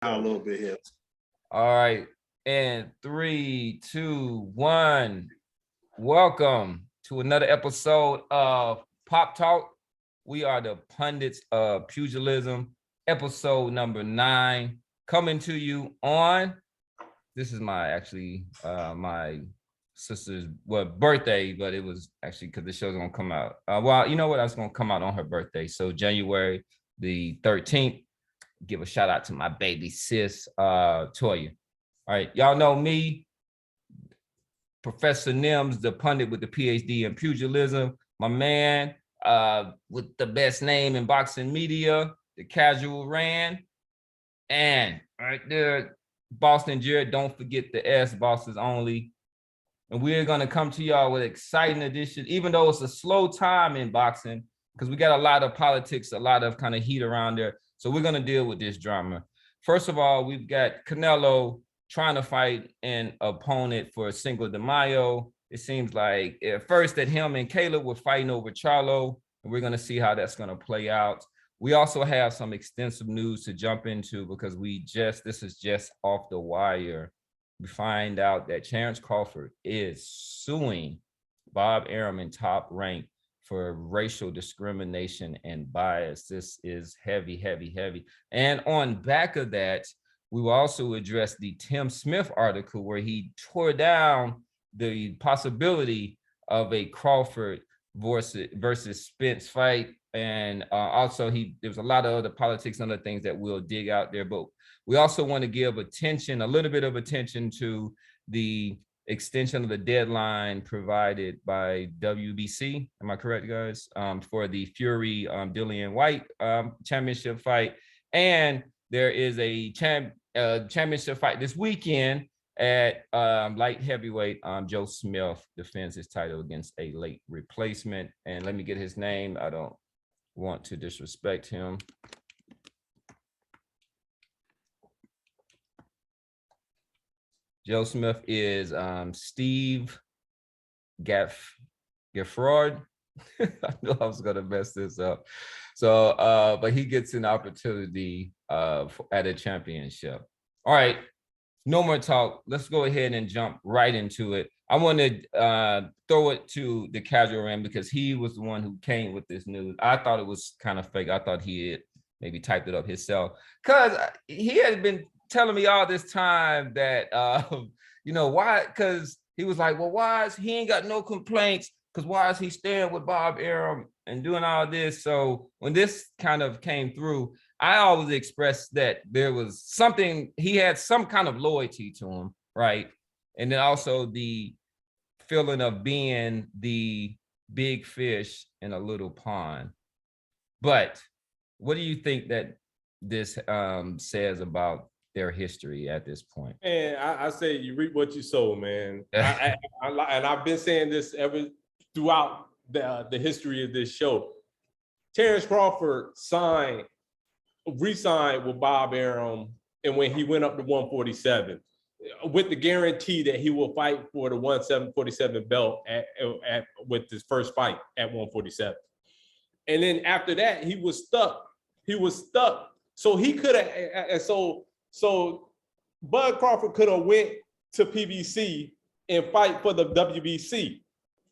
A little bit here. All right. And 3, 2, 1. Welcome to another episode of Pop Talk. We are the Pundits of Pugilism, episode number 9, coming to you on. This is my my sister's birthday, but it was actually because the show's gonna come out. Well, you know what? I was gonna come out on her birthday, so January the 13th. Give a shout out to my baby sis, Toya. All right, y'all know me, Professor Nims, the pundit with the PhD in pugilism, my man with the best name in boxing media, the casual ran, and right there, Bosston Jarod. Don't forget the S, bosses only. And we're gonna come to y'all with exciting edition, even though it's a slow time in boxing, because we got a lot of politics, a lot of kind of heat around there. So we're going to deal with this drama. First of all, we've got Canelo trying to fight an opponent for Cinco de Mayo. It seems like at first that him and Caleb were fighting over Charlo, and we're going to see how that's going to play out. We also have some extensive news to jump into because this is just off the wire. We find out that Crawford is suing Bob Arum in Top Rank for racial discrimination and bias. This is heavy, heavy, heavy. And on back of that, we will also address the Tim Smith article where he tore down the possibility of a Crawford versus Spence fight. And also there was a lot of other politics and other things that we'll dig out there. But we also want to give a little bit of attention to the extension of the deadline provided by WBC. Am I correct, guys? For the Fury Dillian White championship fight. And there is a championship fight this weekend at light heavyweight. Joe Smith defends his title against a late replacement. And let me get his name. I don't want to disrespect him. Joe Smith is Steve Gafford. I knew I was gonna mess this up. So, but he gets an opportunity at a championship. All right, no more talk. Let's go ahead and jump right into it. I want to throw it to the casual ram because he was the one who came with this news. I thought it was kind of fake. I thought he had maybe typed it up himself because he had been telling me all this time that why, because he was like, well, why is he ain't got no complaints, because why is he staying with Bob Arum and doing all this? So when this kind of came through, I always expressed that there was something, he had some kind of loyalty to him, right? And then also the feeling of being the big fish in a little pond. But what do you think that this says about their history at this point? And I say you reap what you sow, man. And I've been saying this throughout the history of this show. Terrence Crawford re-signed with Bob Arum, and when he went up to 147, with the guarantee that he will fight for the 147 belt with his first fight at 147. And then after that, he was stuck. So he could have, and so Bud Crawford could have went to PBC and fight for the WBC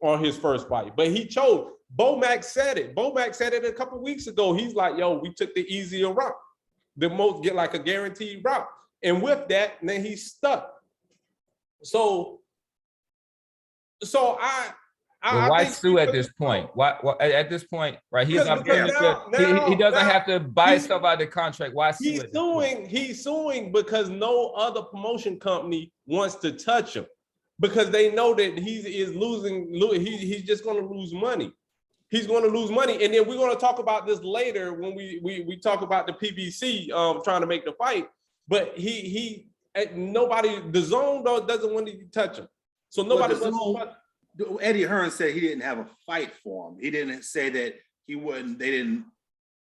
on his first fight, but he chose. Bomac said it. Bomac said it a couple weeks ago. He's like, yo, we took the easier route, get like a guaranteed route. And with that, then he's stuck. So why sue at this point? Why at this point, right? He doesn't have to buy stuff out of the contract. Why sue? He's suing because no other promotion company wants to touch him, because they know that he's just going to lose money. He's going to lose money, and then we're going to talk about this later when we talk about the PBC trying to make the fight. But nobody, the zone doesn't want to touch him, so nobody wants to touch him. Eddie Hearn said he didn't have a fight for him. He didn't say that he wouldn't. They didn't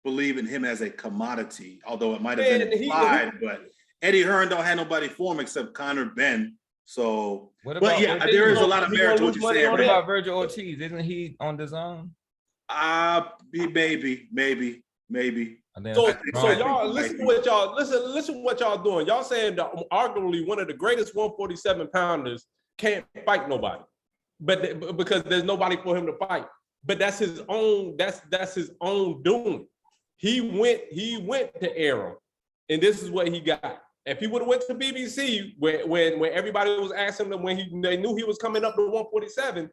believe in him as a commodity, although it might have been implied. But Eddie Hearn don't have nobody for him except Conor Ben. So, but yeah, there is a lot of merit to what you're saying. What about Virgil Ortiz? Isn't he on the zone? Maybe. So y'all listen to what y'all doing. Y'all saying that arguably one of the greatest 147 pounders can't fight nobody, but because there's nobody for him to fight. But that's his own. That's his own doing. He went to Arum, and this is what he got. If he would have went to BBC, when everybody was asking him when they knew he was coming up to 147,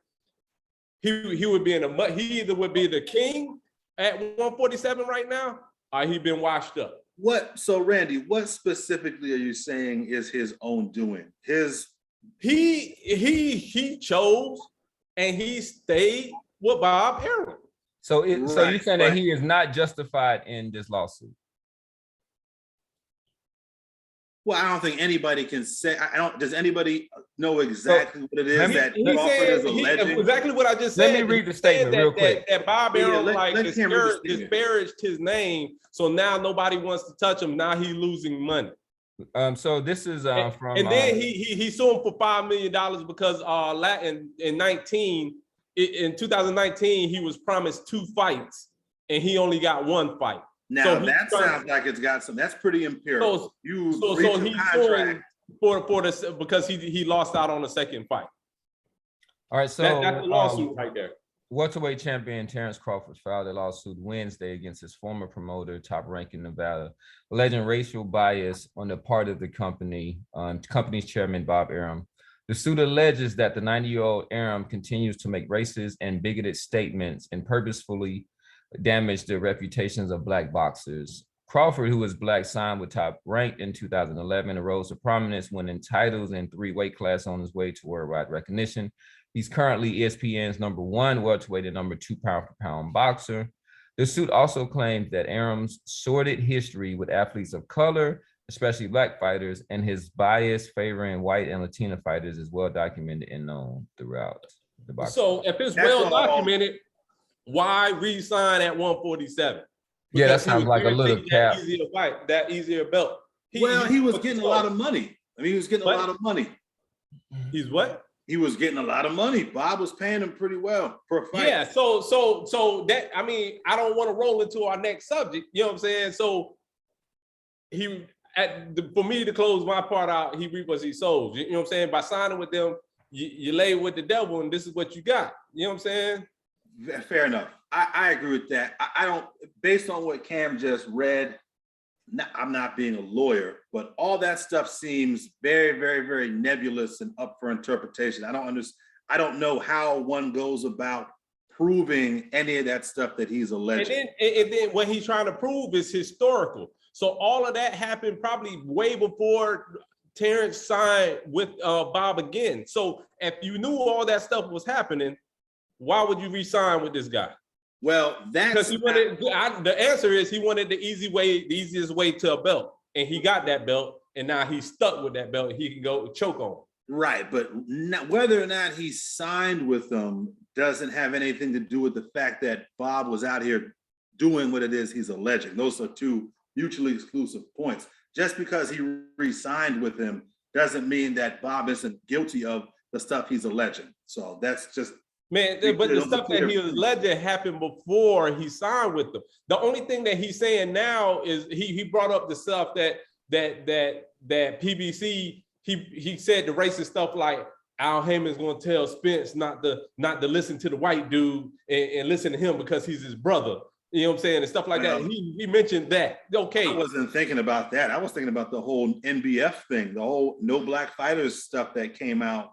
he would be he either would be the king at 147 right now, or he'd been washed up. So Randy, what specifically are you saying is his own doing? He chose and he stayed with Bob Arum. So you're saying that he is not justified in this lawsuit? Well, I don't think anybody can say. Does anybody know exactly what it is that Crawford is alleging? Exactly what I just said. Let me read the statement real quick. That Bob Arum disparaged his name, so now nobody wants to touch him. Now he's losing money. So this is from. And then he sued him for $5 million because in 2019 he was promised 2 fights and he only got 1 fight. Now so that sounds like it's got some. That's pretty empirical. So he's suing for this because he lost out on the second fight. All right, so that's the lawsuit right there. Welterweight champion Terrence Crawford filed a lawsuit Wednesday against his former promoter, Top Rank in Nevada, alleging racial bias on the part of the company's chairman Bob Arum. The suit alleges that the 90-year-old Arum continues to make racist and bigoted statements and purposefully damage the reputations of Black boxers. Crawford, who was Black, signed with Top Rank in 2011, arose to prominence winning titles in 3 weight classes on his way to worldwide recognition. He's currently ESPN's #1 welterweight and #2 pound-for-pound boxer. The suit also claims that Arum's sordid history with athletes of color, especially Black fighters, and his bias favoring white and Latina fighters is well documented and known throughout the boxing. So if it's well documented, why re-sign at 147? Yeah, that sounds like a little cap. That easier belt. He was getting a lot of money. I mean, he was getting a lot of money. He's what? He was getting a lot of money. Bob was paying him pretty well per fight. Yeah, so that, I mean, I don't want to roll into our next subject. You know what I'm saying? So for me to close my part out, he reaped what he sows. You know what I'm saying? By signing with them, you lay with the devil, and this is what you got. You know what I'm saying? Fair enough. I agree with that. I don't, based on what Cam just read, I'm not being a lawyer, but all that stuff seems very, very, very nebulous and up for interpretation. I don't know how one goes about proving any of that stuff that he's alleging. And then what he's trying to prove is historical. So all of that happened probably way before Terrence signed with Bob again. So if you knew all that stuff was happening, why would you re-sign with this guy? Well, that's because the answer is he wanted the easiest way to a belt, and he got that belt, and now he's stuck with that belt. He can go choke on. Right, but whether or not he signed with them doesn't have anything to do with the fact that Bob was out here doing what it is he's alleging. Those are 2 mutually exclusive points. Just because he re-signed with him doesn't mean that Bob isn't guilty of the stuff he's alleging. So that's just. Man, but the stuff that he alleged happened before he signed with them. The only thing that he's saying now is he brought up the stuff that PBC, he said the racist stuff like Al Heyman's going to tell Spence not to listen to the white dude and listen to him because he's his brother. You know what I'm saying? And stuff like that. He mentioned that. Okay. I wasn't thinking about that. I was thinking about the whole NBF thing, the whole no Black fighters stuff that came out.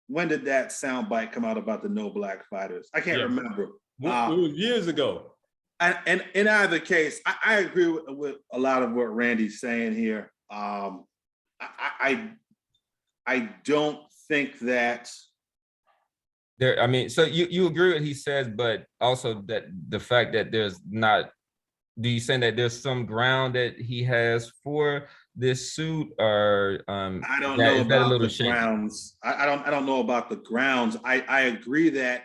When did that soundbite come out about the no Black fighters? I can't remember. It was years ago. And in either case, I agree with a lot of what Randy's saying here. I don't think that there. I mean, so you agree with what he says, but also that the fact that there's not. Do you say that there's some ground that he has for this suit, or I don't know about the grounds. I don't know about the grounds. I agree that,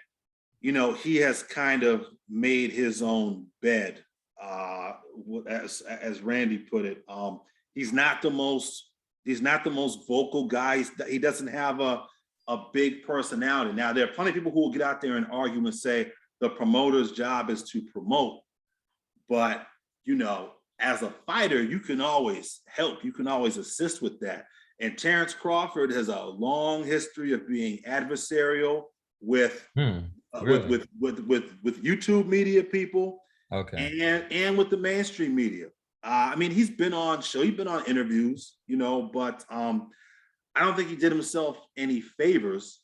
you know, he has kind of made his own bed, as Randy put it. He's not the most vocal guy. He doesn't have a big personality. Now, there are plenty of people who will get out there and argue and say the promoter's job is to promote. but you know, as a fighter, you can always help. You can always assist with that. And Terrence Crawford has a long history of being adversarial with really? with YouTube media people, and with the mainstream media. I mean, he's been on interviews, you know, but I don't think he did himself any favors.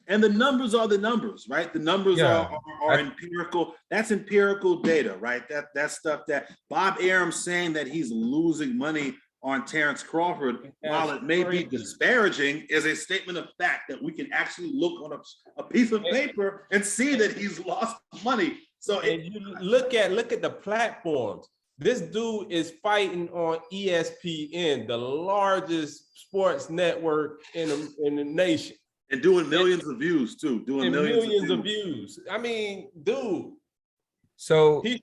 And the numbers are the numbers, right? The numbers are empirical. That's empirical data, right? That's stuff that Bob Arum saying that he's losing money on Terrence Crawford, while it may be disparaging, is a statement of fact that we can actually look on a piece of paper and see that he's lost money. So you look at the platforms. This dude is fighting on ESPN, the largest sports network in the nation. And doing millions of views too. Doing millions of views. I mean, dude. So he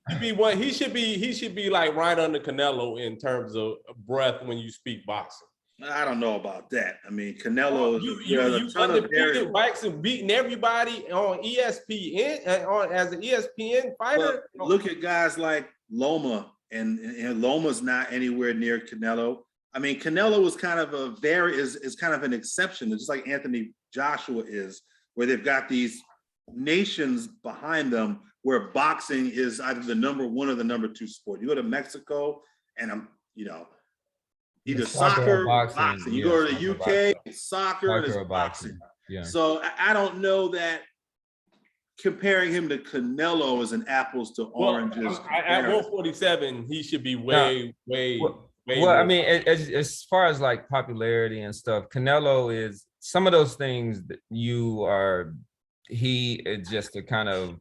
should be like right under Canelo in terms of breath when you speak boxing. I don't know about that. I mean, Canelo you undefeated boxing, beating everybody on ESPN as an ESPN fighter. Well, look at guys like Loma, and Loma's not anywhere near Canelo. I mean, Canelo is kind of is kind of an exception, just like Anthony Joshua is, where they've got these nations behind them where boxing is either the number one or the number two sport. You go to Mexico and either soccer or boxing. You go to the UK, soccer and it's boxing. Yeah. So I don't know that comparing him to Canelo is an apples to oranges. At 147, he should be way well, more. I mean, as far as like popularity and stuff, Canelo is some of those things that he is just a kind of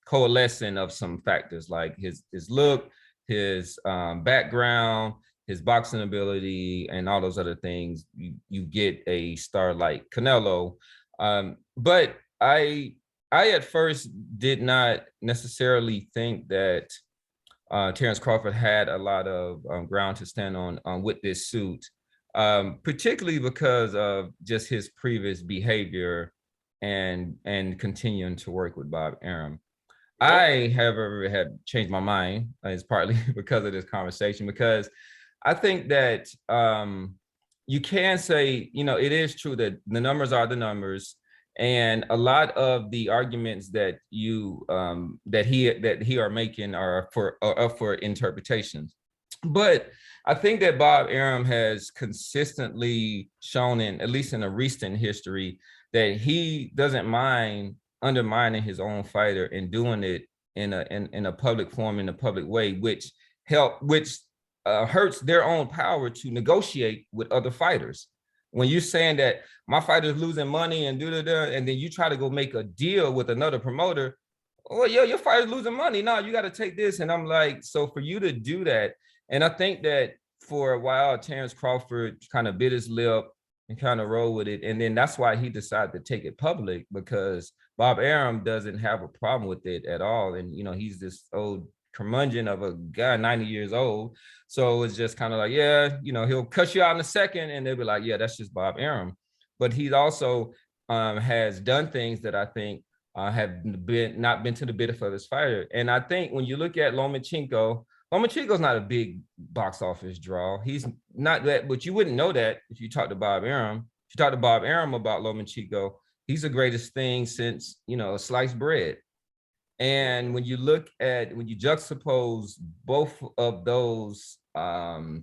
coalescing of some factors like his look, his background, his boxing ability, and all those other things. You get a star like Canelo. But I at first did not necessarily think that Terrence Crawford had a lot of ground to stand on with this suit, particularly because of just his previous behavior and continuing to work with Bob Arum. I, however, have changed my mind. It's partly because of this conversation, because I think that you can say, you know, it is true that the numbers are the numbers, and a lot of the arguments that he are making are up for interpretations. But I think that Bob Arum has consistently shown, at least in a recent history, that he doesn't mind undermining his own fighter and doing it in a public forum, in a public way, which hurts their own power to negotiate with other fighters. When you're saying that my fighter's losing money and and then you try to go make a deal with another promoter, well, your fighter's losing money. No, you got to take this. And I'm like, so for you to do that, and I think that for a while, Terrence Crawford kind of bit his lip and kind of roll with it. And then that's why he decided to take it public, because Bob Arum doesn't have a problem with it at all. And, you know, he's this old curmudgeon of a guy, 90 years old. So it's just kind of like, yeah, you know, he'll cut you out in a second and they'll be like, yeah, that's just Bob Arum. But he also has done things that I think have not been to the benefit of his fighter. And I think when you look at Lomachenko's not a big box office draw. He's not that, but you wouldn't know that if you talk to Bob Arum. If you talk to Bob Arum about Lomachenko, he's the greatest thing since, you know, sliced bread. And when you juxtapose both of those, you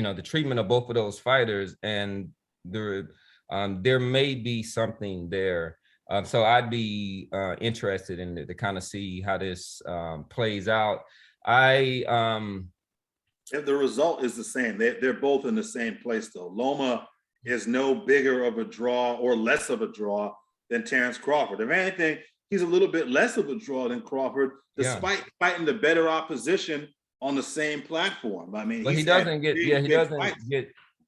know, the treatment of both of those fighters, and there may be something there. So I'd be interested in to kind of see how this plays out. If the result is the same, they're both in the same place though. Loma is no bigger of a draw or less of a draw than Terrence Crawford. If anything, he's a little bit less of a draw than Crawford, despite fighting the better opposition on the same platform. I mean, but he doesn't get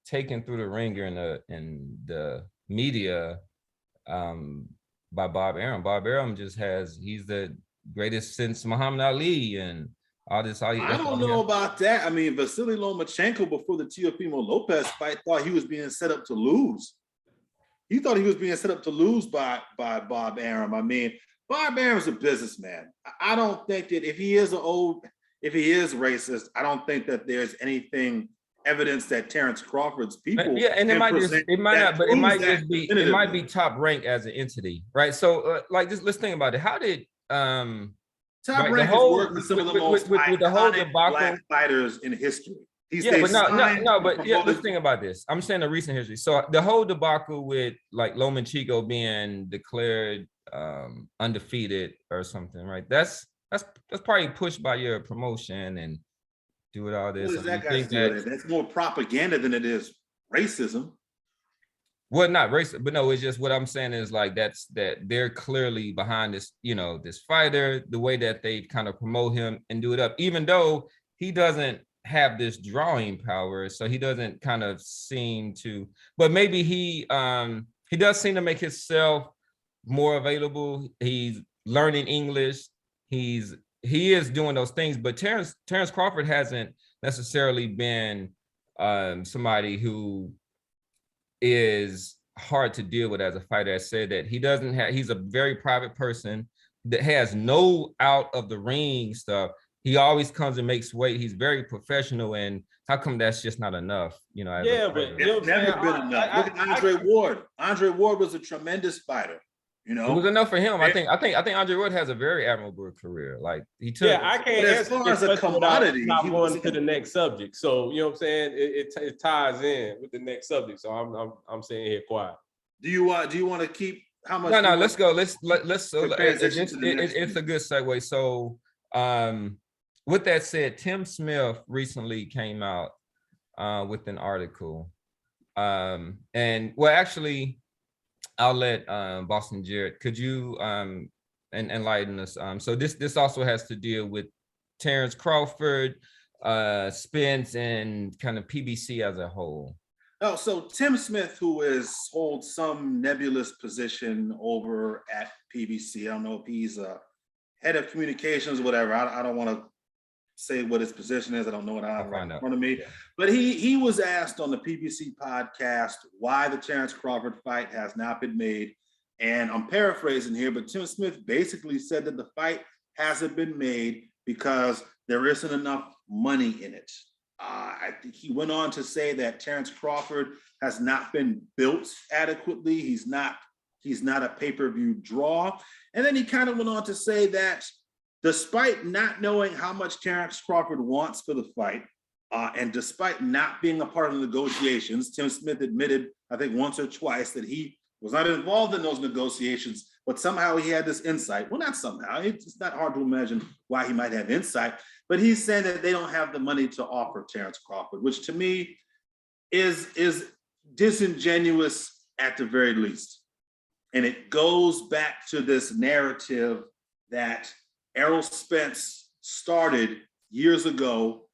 taken through the ringer in the media by Bob Arum. Bob Arum he's the greatest since Muhammad Ali and all this. I don't know about that. I mean, Vasily Lomachenko before the Teofimo Lopez fight thought he was being set up to lose. He thought he was being set up to lose by Bob Arum. I mean, Bob Arum's a businessman. I don't think that if he is racist, I don't think that there's anything evidence that Terrence Crawford's people. Yeah, and it might be top rank as an entity, right? So like just let's think about it. How did Top Rank has worked with some of the most iconic black fighters in history. Let's think about this. I'm saying the recent history. So the whole debacle with like Lomachenko being declared undefeated or something, right? That's probably pushed by your promotion and doing all this. What does that guy do? That's more propaganda than it is racism. Well, not racist, but no, it's just what I'm saying is like that they're clearly behind this, this fighter, the way that they kind of promote him and do it up, even though he doesn't have this drawing power, so he doesn't kind of seem to, but maybe he does seem to make himself more available. He's learning English. He is doing those things, but Terrence Crawford hasn't necessarily been somebody who is hard to deal with as a fighter. I said that he's a very private person that has no out of the ring stuff. He always comes and makes weight. He's very professional, and how come that's just not enough? But it's never been enough. Look at Andre Ward. Andre Ward was a tremendous fighter. It was enough for him. I think Andre Ward has a very admirable career. Like he took. Yeah, I can't as far as a commodity. Not going to the next subject. So you know what I'm saying? It ties in with the next subject. So I'm saying here quiet. Do you want to keep how much? No. Let's go. Let's. It's a good segue. So with that said, Tim Smith recently came out with an article, and well, actually. I'll let Bosston Jarod. Could you enlighten us? So this also has to deal with Terrence Crawford, Spence, and kind of PBC as a whole. Oh, so Tim Smith, who holds some nebulous position over at PBC. I don't know if he's a head of communications or whatever. I don't want to say what his position is. I don't know what I have right in front of me. Yeah. But he was asked on the PBC podcast why the Terrence Crawford fight has not been made. And I'm paraphrasing here, but Tim Smith basically said that the fight hasn't been made because there isn't enough money in it. I think he went on to say that Terrence Crawford has not been built adequately. He's not a pay-per-view draw. And then he kind of went on to say that despite not knowing how much Terrence Crawford wants for the fight, and despite not being a part of the negotiations, Tim Smith admitted, I think once or twice, that he was not involved in those negotiations, but somehow he had this insight. Well, not somehow. It's not hard to imagine why he might have insight, but he's saying that they don't have the money to offer Terrence Crawford, which to me is disingenuous at the very least. And it goes back to this narrative that Errol Spence started years ago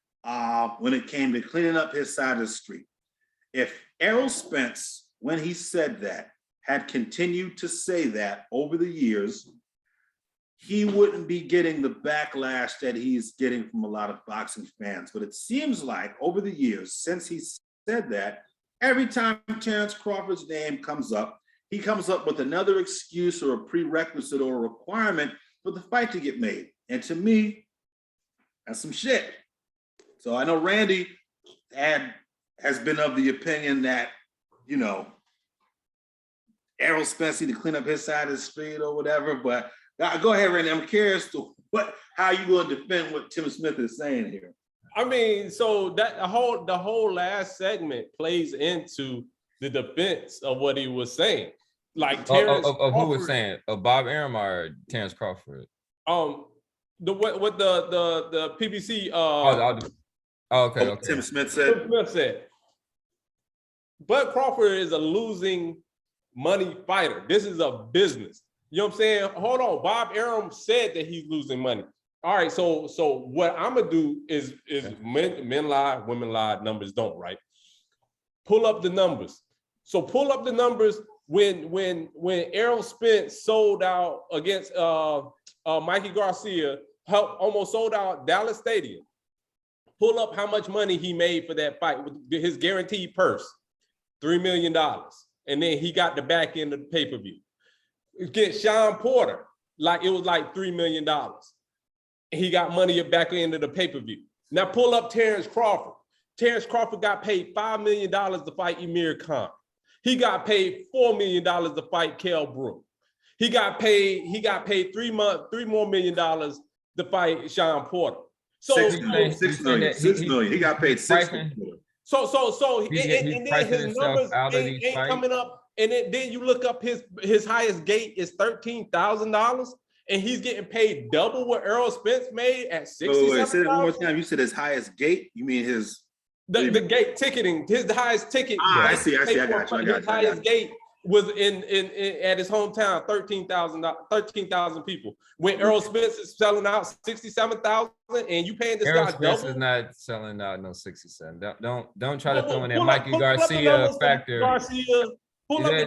when it came to cleaning up his side of the street. If Errol Spence, when he said that, had continued to say that over the years, he wouldn't be getting the backlash that he's getting from a lot of boxing fans. But it seems like over the years, since he said that, every time Terrence Crawford's name comes up, he comes up with another excuse or a prerequisite or a requirement for the fight to get made. And to me, that's some shit. So I know Randy has been of the opinion that, Errol Spence need to clean up his side of the street or whatever, but go ahead, Randy. I'm curious to how you going to defend what Tim Smith is saying here. I mean, so that the whole last segment plays into the defense of what he was saying. Like Terrence of who was saying? Of Bob Arum or Terrence Crawford? The PBC. Okay. Tim Smith said. Tim Smith said, Bud Crawford is a losing money fighter. This is a business. You know what I'm saying? Hold on. Bob Arum said that he's losing money. All right. So what I'm gonna do is men lie, women lie, numbers don't, right? Pull up the numbers. So pull up the numbers when Errol Spence sold out against Mikey Garcia, almost sold out Dallas Stadium. Pull up how much money he made for that fight with his guaranteed purse, $3 million. And then he got the back end of the pay-per-view. Get Sean Porter, like it was like $3 million. And he got money back into the pay-per-view. Now pull up Terrence Crawford. Terrence Crawford got paid $5 million to fight Emir Khan. He got paid $4 million to fight Kell Brook. He got paid $3 more million to fight Sean Porter. So $6 million. He got paid $6 million. So and then his numbers ain't coming up. And then you look up his highest gate is $13,000, and he's getting paid double what Errol Spence made at $67,000. Wait, say that one more time. You said his highest gate. You mean his the gate ticketing? The highest ticket. I see. I got you. His highest gate was in at his hometown, 13,000 people. When Errol Spence is selling out 67,000, and you paying this Errol guy Spence double. Is not selling out no 67. Don't try to throw in that Mikey Garcia factor. Pull up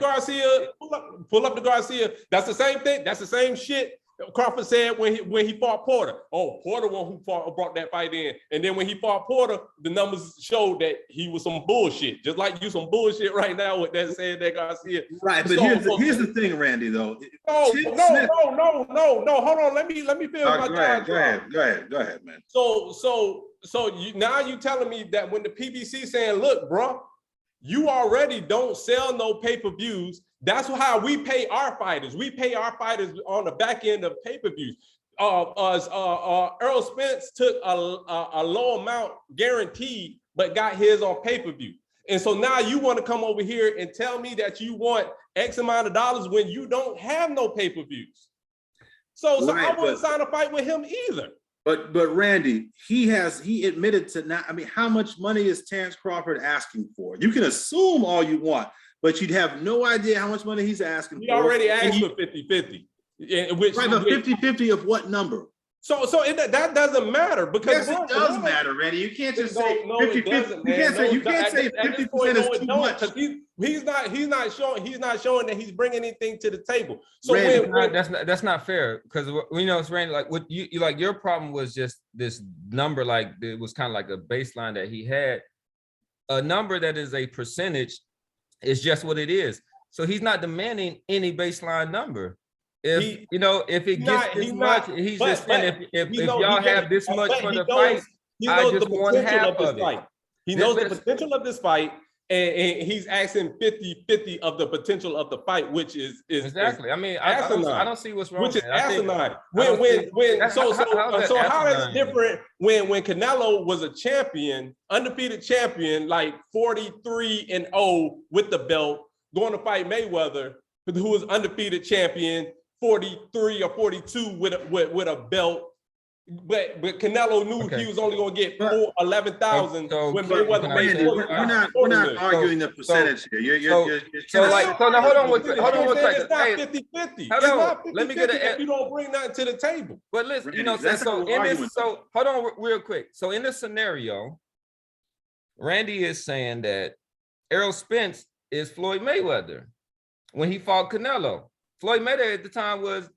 the Garcia. That's the same thing. That's the same shit Crawford said when he fought Porter. Oh, Porter one who brought that fight in. And then when he fought Porter, the numbers showed that he was some bullshit. Just like you some bullshit right now with that saying that Garcia. Right, but here's the thing, Randy, though. No. Hold on. Let me finish my time. Go ahead, man. So you telling me that when the PBC saying, look, bro, you already don't sell no pay-per-views. That's how we pay our fighters. We pay our fighters on the back end of pay-per-views. Errol Spence took a low amount guaranteed, but got his on pay-per-view. And so now you want to come over here and tell me that you want X amount of dollars when you don't have no pay-per-views. So I wouldn't sign a fight with him either. But Randy, he admitted to not. I mean, how much money is Terrence Crawford asking for? You can assume all you want, but you'd have no idea how much money he's asking for. He already asked for 50-50. Right, but 50-50 of what number? So that doesn't matter because yes, it does matter, Randy. You can't just say 50-50. You can't say 50% is too much. He's not showing that he's bringing anything to the table. So Randy, that's not fair because it's Randy. Like what you like, your problem was just this number. Like it was kind of like a baseline that he had. A number that is a percentage is just what it is. So he's not demanding any baseline number. If it gets this much, he's just saying if y'all have this much for the fight, I just want half of it. He knows the potential of this fight, and he's asking 50-50 of the potential of the fight, which is exactly. I mean, I don't see what's wrong. Which is asinine. So how that's different when Canelo was a champion, undefeated champion, like 43-0 with the belt, going to fight Mayweather, who was undefeated champion, 43 or 42 with a belt, but Canelo knew he was only going to get 11,000 when Mayweather made it. We're not arguing the percentage here. Now hold on. It's not 50-50. Hold on. Let me get if you don't bring nothing to the table. But listen, hold on real quick. So in this scenario, Randy is saying that Errol Spence is Floyd Mayweather when he fought Canelo. Floyd Mayweather at the time was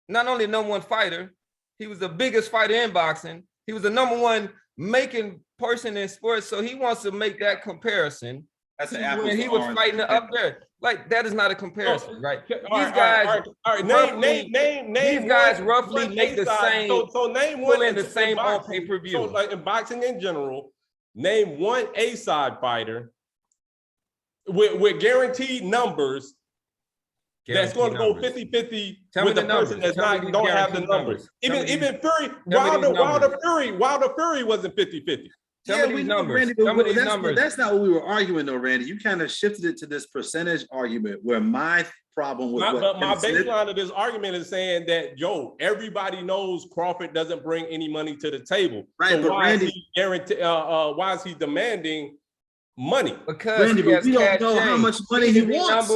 not only the #1 fighter, he was the biggest fighter in boxing. He was the #1 making person in sports. So he wants to make that comparison. That's when he was fighting up there. Like that is not a comparison, right? These guys, name these guys roughly make the same. So name one in the same on pay-per-view. So like in boxing in general, name one A-side fighter with guaranteed numbers. That's going to go 50-50 with the person that's don't have the numbers. Even Fury, Wilder Fury wasn't 50-50. Tell me these numbers. Randy, that's not what we were arguing though, Randy. You kind of shifted it to this percentage argument where my problem was my baseline of this argument is saying that everybody knows Crawford doesn't bring any money to the table. Right, so but why Randy, why is he demanding money? Because Randy, we don't know how much money he wants.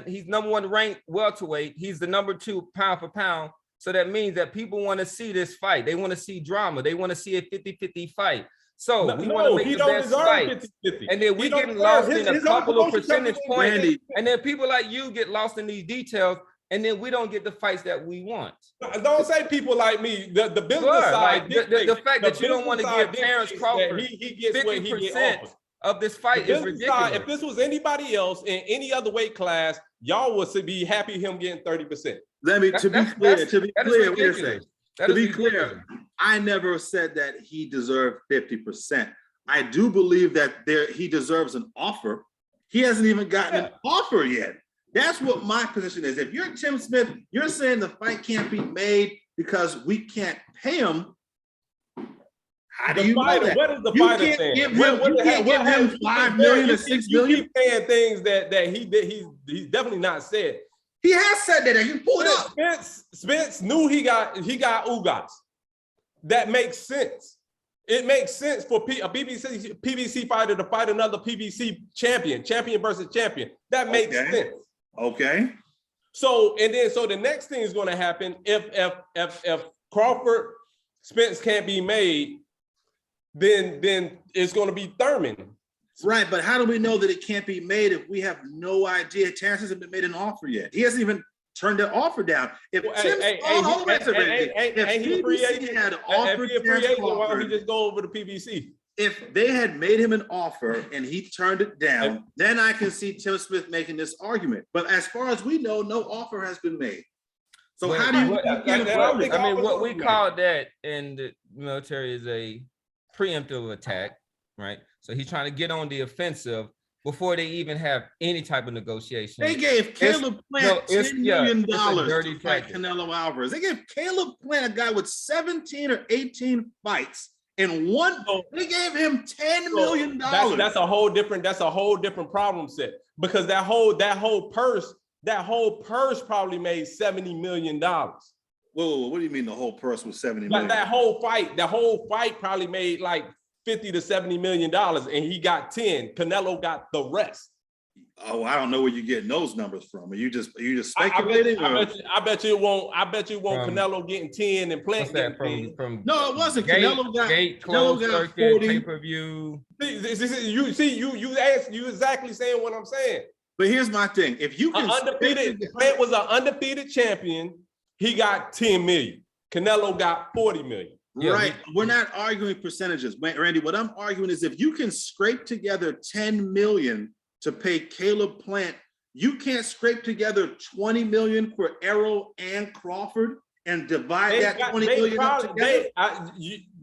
He's #1 ranked welterweight. He's the #2 pound for pound. So that means that people want to see this fight. They want to see drama. They want to see a 50-50 fight. So we want to make the best fight. 50-50. And then we getting lost in a couple of percentage points. And then people like you get lost in these details. And then we don't get the fights that we want. Don't say people like me. The business side. The fact that you don't want to give Terrence Crawford 50% of this fight is ridiculous. If this was anybody else in any other weight class, y'all would be happy him getting 30%. To be clear, wait a second. To be clear, I never said that he deserved 50%. I do believe that he deserves an offer. He hasn't even gotten an offer yet. That's what my position is. If you're Tim Smith, you're saying the fight can't be made because we can't pay him. How do you know that? What is the fighter saying? You can't give him $5 million or $6 million. You keep saying things that he's definitely not said. He has said that. You pull it up. Spence knew he got Ugas. That makes sense. It makes sense for a PBC fighter to fight another PBC champion versus champion. That makes sense. Okay. So the next thing is going to happen if Crawford Spence can't be made, then it's going to be Thurman. Right, but how do we know that it can't be made if we have no idea? Terrence hasn't been made an offer yet. He hasn't even turned the offer down. If PBC had offered Terrence Crawford, why don't we just go over to PBC? If they had made him an offer and he turned it down, then I can see Tim Smith making this argument. But as far as we know, no offer has been made. So how do you? What we call that in the military is a preemptive attack, right? So he's trying to get on the offensive before they even have any type of negotiation. They gave Caleb Plant $10 million to fight Canelo Alvarez. They gave Caleb Plant, a guy with 17 or 18 fights. In one, they gave him $10 million. That's a whole different problem set, because that whole purse probably made $70 million. Whoa, what do you mean the whole purse was $70 million? That whole fight probably made like $50 to $70 million, and he got 10. Canelo got the rest. Oh, I don't know where you're getting those numbers from. Are you just speculating? I bet you won't Canelo getting 10 and Plant getting 10. No, it wasn't. Canelo got 40 pay-per-view. You exactly saying what I'm saying. But here's my thing: if you can, Plant was an undefeated champion. He got 10 million. Canelo got 40 million. Right. We're not arguing percentages, Randy. What I'm arguing is if you can scrape together 10 million to pay Caleb Plant, you can't scrape together 20 million for Arum and Crawford and divide that 20 million up together.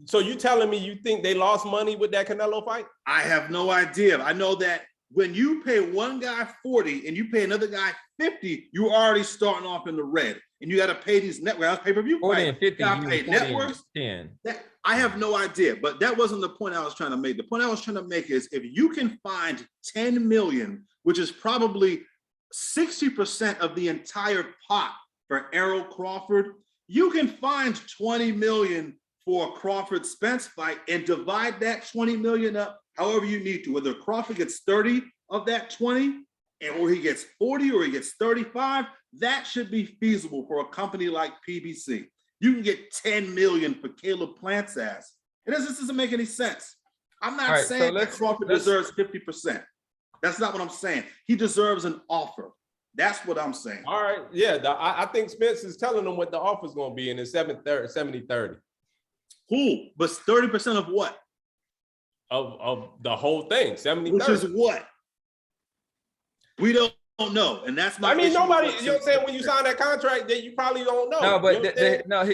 So you telling me you think they lost money with that Canelo fight? I have no idea. I know that when you pay one guy 40 and you pay another guy 50, you're already starting off in the red. And you got to pay these networks, pay-per-view 40 and 50, you pay networks. 10. I have no idea, but that wasn't the point I was trying to make. The point I was trying to make is if you can find 10 million, which is probably 60% of the entire pot for Errol Crawford, you can find 20 million for a Crawford Spence fight and divide that 20 million up however you need to. Whether Crawford gets 30 of that 20, or he gets 40 or he gets 35, that should be feasible for a company like PBC. You can get 10 million for Caleb Plant's ass. This doesn't make any sense. I'm not saying that Crawford deserves 50%. That's not what I'm saying. He deserves an offer. That's what I'm saying. All right. Yeah, I think Spence is telling them what the offer is going to be, and it's 70-30. Cool. But 30% of what? Of the whole thing, 70-30. Which is what? We don't know, and that's my. Nobody. You know what I'm saying? When you sign that contract, that you probably don't know. No, but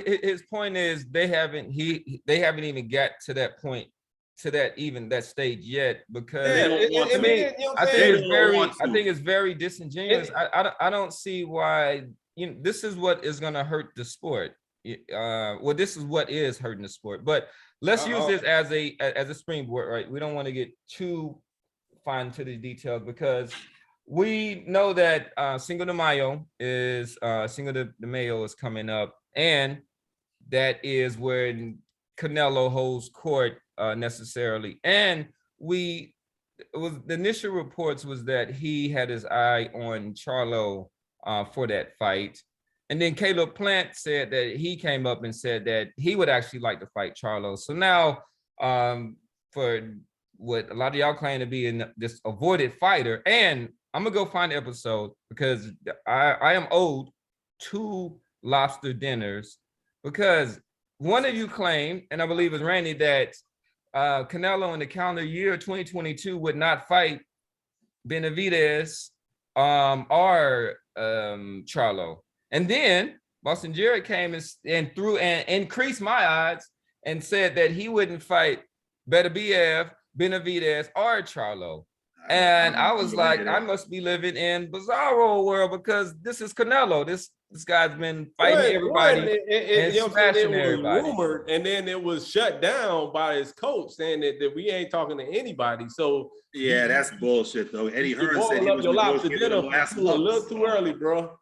his point is they haven't even got to that point, to that stage yet, because I think it's very disingenuous. I don't see why. This is what is going to hurt the sport. This is what is hurting the sport. But let's use this as a springboard, right? We don't want to get too fine into the details because we know that Cinco de Mayo is coming up, and that is where Canelo holds court necessarily. And the initial reports was that he had his eye on Charlo for that fight. And then Caleb Plant said that he came up and said that he would actually like to fight Charlo. So now for what a lot of y'all claim to be this avoided fighter, and I'm gonna go find the episode because I am owed 2 lobster dinners, because one of you claimed, and I believe it's Randy, that Canelo in the calendar year 2022 would not fight Benavidez or Charlo. And then Bosston Jarod came and threw and increased my odds and said that he wouldn't fight Beterbiev, Benavidez, or Charlo. And I was like, I must be living in bizarro world because this is Canelo. This guy's been fighting everybody and smashing everybody. Rumored, and then it was shut down by his coach saying that we ain't talking to anybody. So yeah, that's bullshit though. Eddie Hearn said he was negotiating the last month. A little too early, bro.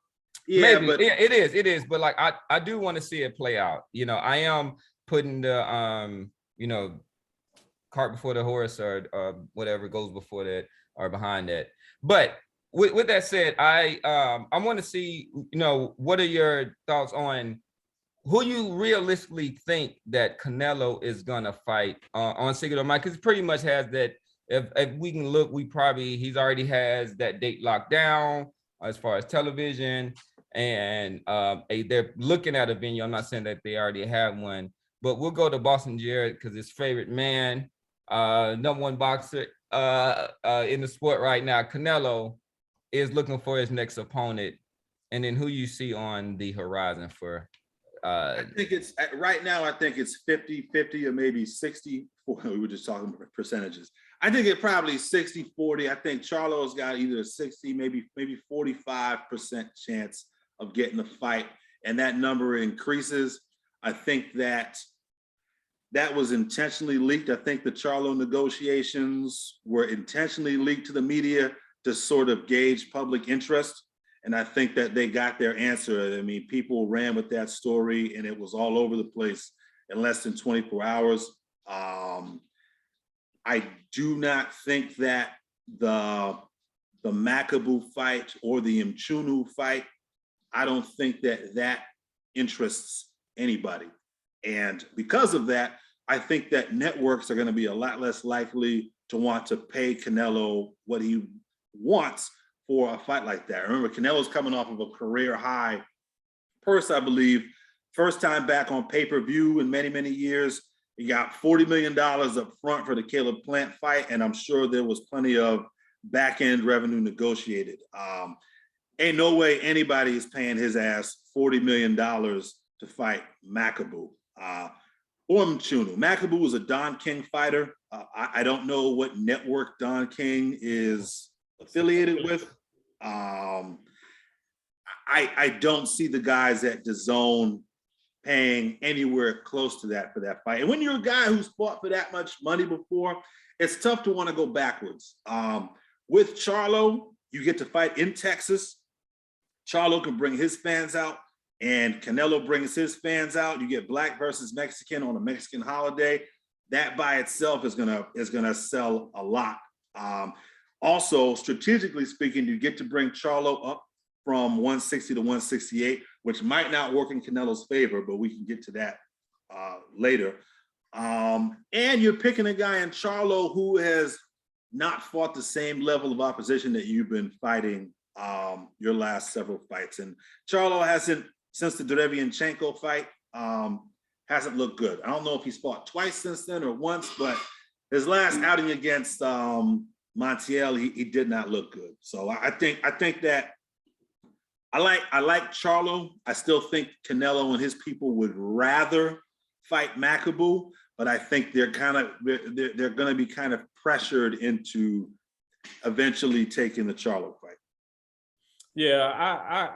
Yeah, maybe. But it is. But like I do want to see it play out. You know, I am putting the cart before the horse or whatever goes before that or behind that. But with that said, I want to see, what are your thoughts on who you realistically think that Canelo is gonna fight on Cinco de Mayo? Because pretty much has that. If we can look, he's already has that date locked down as far as television, and they're looking at a venue. I'm not saying that they already have one, but we'll go to Bosston Jarod because his favorite man, number one boxer in the sport right now, Canelo, is looking for his next opponent. And then who you see on the horizon for I think it's right now, I think it's 50-50 or maybe 60. We were just talking about percentages. I think it probably 60-40. I think Charlo's got either a 60, maybe 45% chance of getting the fight. And that number increases. I think that was intentionally leaked. I think the Charlo negotiations were intentionally leaked to the media to sort of gauge public interest. And I think that they got their answer. I mean, people ran with that story and it was all over the place in less than 24 hours. I do not think that the Makabu fight or the Mchunu fight, I don't think that interests anybody. And because of that, I think that networks are going to be a lot less likely to want to pay Canelo what he wants for a fight like that. Remember, Canelo's coming off of a career high purse, I believe. First time back on pay-per-view in many, many years. He got $40 million up front for the Caleb Plant fight, and I'm sure there was plenty of back-end revenue negotiated. Ain't no way anybody is paying his ass $40 million to fight Makabu or Mchunu. Makabu is a Don King fighter. I don't know what network Don King is affiliated with. I don't see the guys at DAZN paying anywhere close to that for that fight. And when you're a guy who's fought for that much money before, it's tough to want to go backwards. With Charlo, you get to fight in Texas. Charlo can bring his fans out and Canelo brings his fans out. You get black versus Mexican on a Mexican holiday. That by itself is gonna sell a lot. Also, strategically speaking, you get to bring Charlo up from 160 to 168, which might not work in Canelo's favor, but we can get to that later. And you're picking a guy in Charlo who has not fought the same level of opposition that you've been fighting your last several fights. And Charlo hasn't, since the Derevianchenko fight, hasn't looked good. I don't know if he's fought twice since then or once, but his last outing against Montiel, he did not look good. So I think that I like Charlo. I still think Canelo and his people would rather fight Makabu, but I think they're going to be kind of pressured into eventually taking the Charlo fight. Yeah,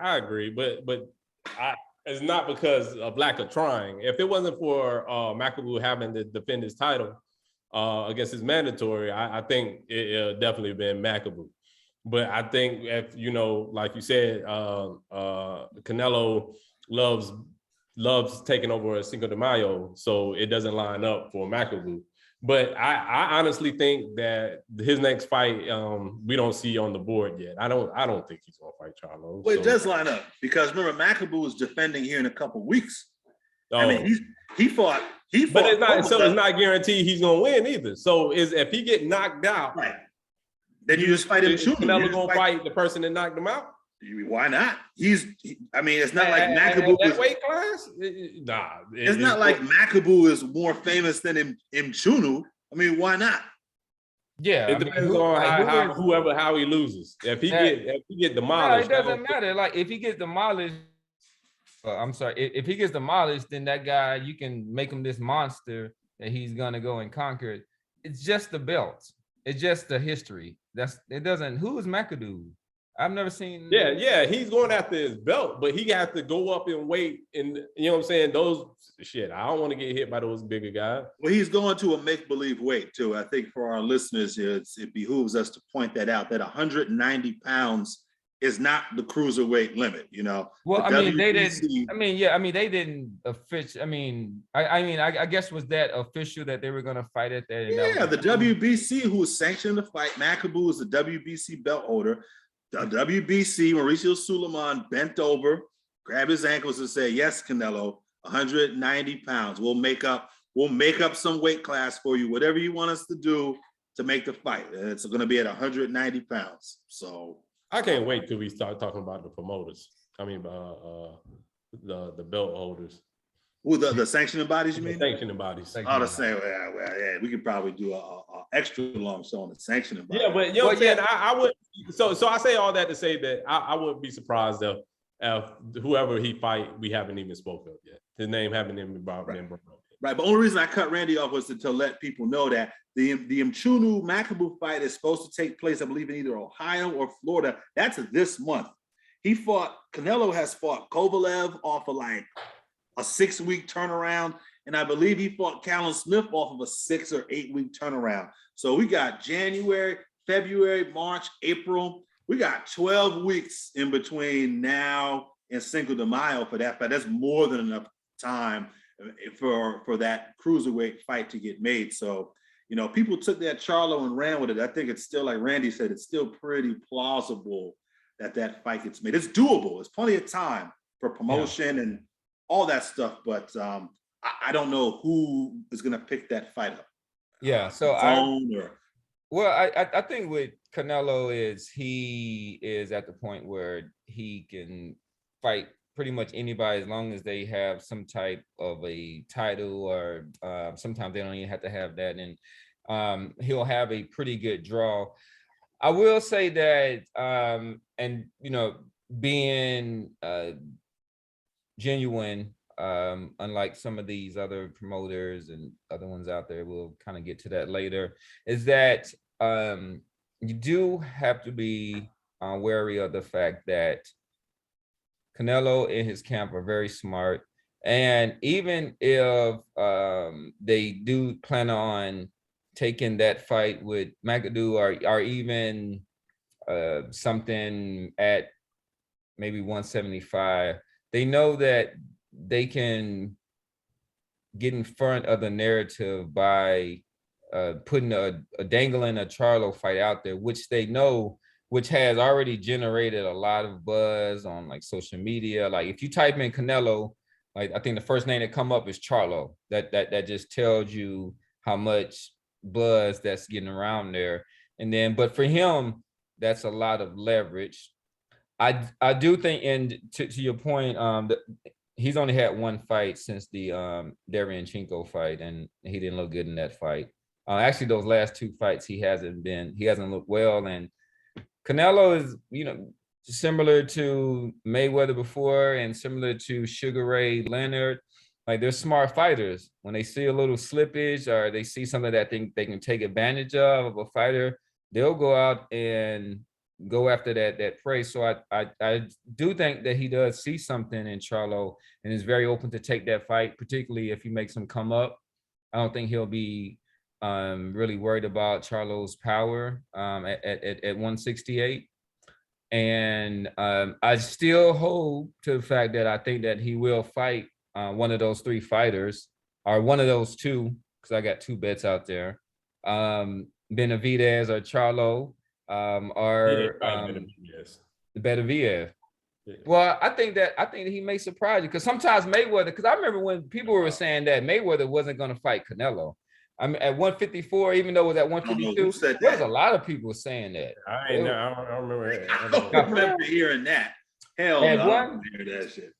I agree, but it's not because of lack of trying. If it wasn't for Makabu having to defend his title against his mandatory, I think it definitely been Makabu. But I think, if like you said, Canelo loves taking over a Cinco de Mayo, so it doesn't line up for Makabu. But I honestly think that his next fight, we don't see on the board yet. I don't think he's gonna fight Charlo. Well, it does line up because remember, Makabu is defending here in a couple weeks. I mean, he fought. But it's not guaranteed he's gonna win either. So if he get knocked out, right, then you just fight him. Canelo gonna fight the person that knocked him out? Why not? It's not like Makabu that weight class. It's not like Makabu is more famous than Mchunu. I mean, why not? Yeah, it depends on how he loses. If he get demolished, no, it doesn't matter. Like if he gets demolished, I'm sorry. If he gets demolished, then that guy, you can make him this monster that he's gonna go and conquer. It's just the belt. It's just the history. It doesn't. Who is McAdoo? I've never seen. Yeah, he's going after his belt, but he has to go up in weight, and you know what I'm saying. Those shit. I don't want to get hit by those bigger guys. Well, he's going to a make-believe weight too. I think for our listeners, it behooves us to point that out. That 190 pounds is not the cruiserweight limit. You know. Well, The I mean, they WBC didn't. I mean, yeah. I mean, they didn't official. I guess was that official that they were going to fight at that? Yeah, the WBC, who was sanctioning the fight, McAdoo is the WBC belt holder. The WBC, Mauricio Suleiman bent over, grabbed his ankles and said, "Yes, Canelo, 190 pounds. We'll make up some weight class for you. Whatever you want us to do to make the fight. It's going to be at 190 pounds." So I can't wait till we start talking about the promoters. I mean, the belt holders. Who the sanctioning bodies? You mean? Sanctioning bodies. Oh, the same. Yeah. We could probably do a extra long show on the sanctioning bodies. Yeah, but you know what I'm saying? I would. So I say all that to say that I wouldn't be surprised if whoever he fight, we haven't even spoken of yet. His name haven't even been brought up. Right, but the only reason I cut Randy off was to let people know that the Mchunu McAdoo fight is supposed to take place, I believe, in either Ohio or Florida. That's this month. Canelo has fought Kovalev off of like a 6-week turnaround, and I believe he fought Callum Smith off of a 6 or 8 week turnaround. So we got January, February, March, April. We got 12 weeks in between now and Cinco de Mayo for that fight. That's more than enough time for that cruiserweight fight to get made. So, you know, people took that Charlo and ran with it. I think it's still, like Randy said, it's still pretty plausible that fight gets made. It's doable. It's plenty of time for promotion and all that stuff. But I don't know who is going to pick that fight up. Yeah. So I think with Canelo he is at the point where he can fight pretty much anybody as long as they have some type of a title, or sometimes they don't even have to have that, and he'll have a pretty good draw. I will say that, and you know, being genuine, unlike some of these other promoters and other ones out there, we'll kind of get to that later, is that you do have to be wary of the fact that Canelo and his camp are very smart. And even if they do plan on taking that fight with McAdoo, or even something at maybe 175, they know that they can get in front of the narrative by putting dangling a Charlo fight out there, which they know, which has already generated a lot of buzz on like social media. Like if you type in Canelo, like I think the first name that come up is Charlo. That just tells you how much buzz that's getting around there. And then, but for him, that's a lot of leverage. I do think, and to your point, he's only had one fight since the Derevyanchenko fight, and he didn't look good in that fight. Actually, those last 2 fights, he hasn't looked well. And Canelo is, you know, similar to Mayweather before, and similar to Sugar Ray Leonard. Like, they're smart fighters. When they see a little slippage, or they see something that they can take advantage of a fighter, they'll go out and go after that prey. So I do think that he does see something in Charlo and is very open to take that fight, particularly if he makes him come up. I don't think he'll be really worried about Charlo's power at 168. And I still hold to the fact that I think that he will fight one of those 3 fighters, or one of those 2, because I got 2 bets out there. Benavidez or Charlo, or Benavidez. Yeah. Well, I think that he may surprise you, because sometimes Mayweather, because I remember when people were saying that Mayweather wasn't going to fight Canelo. I mean, at 154, even though it was at 152, there was a lot of people saying that. I don't remember that. I don't remember hearing that. Hell no, I don't hear that shit.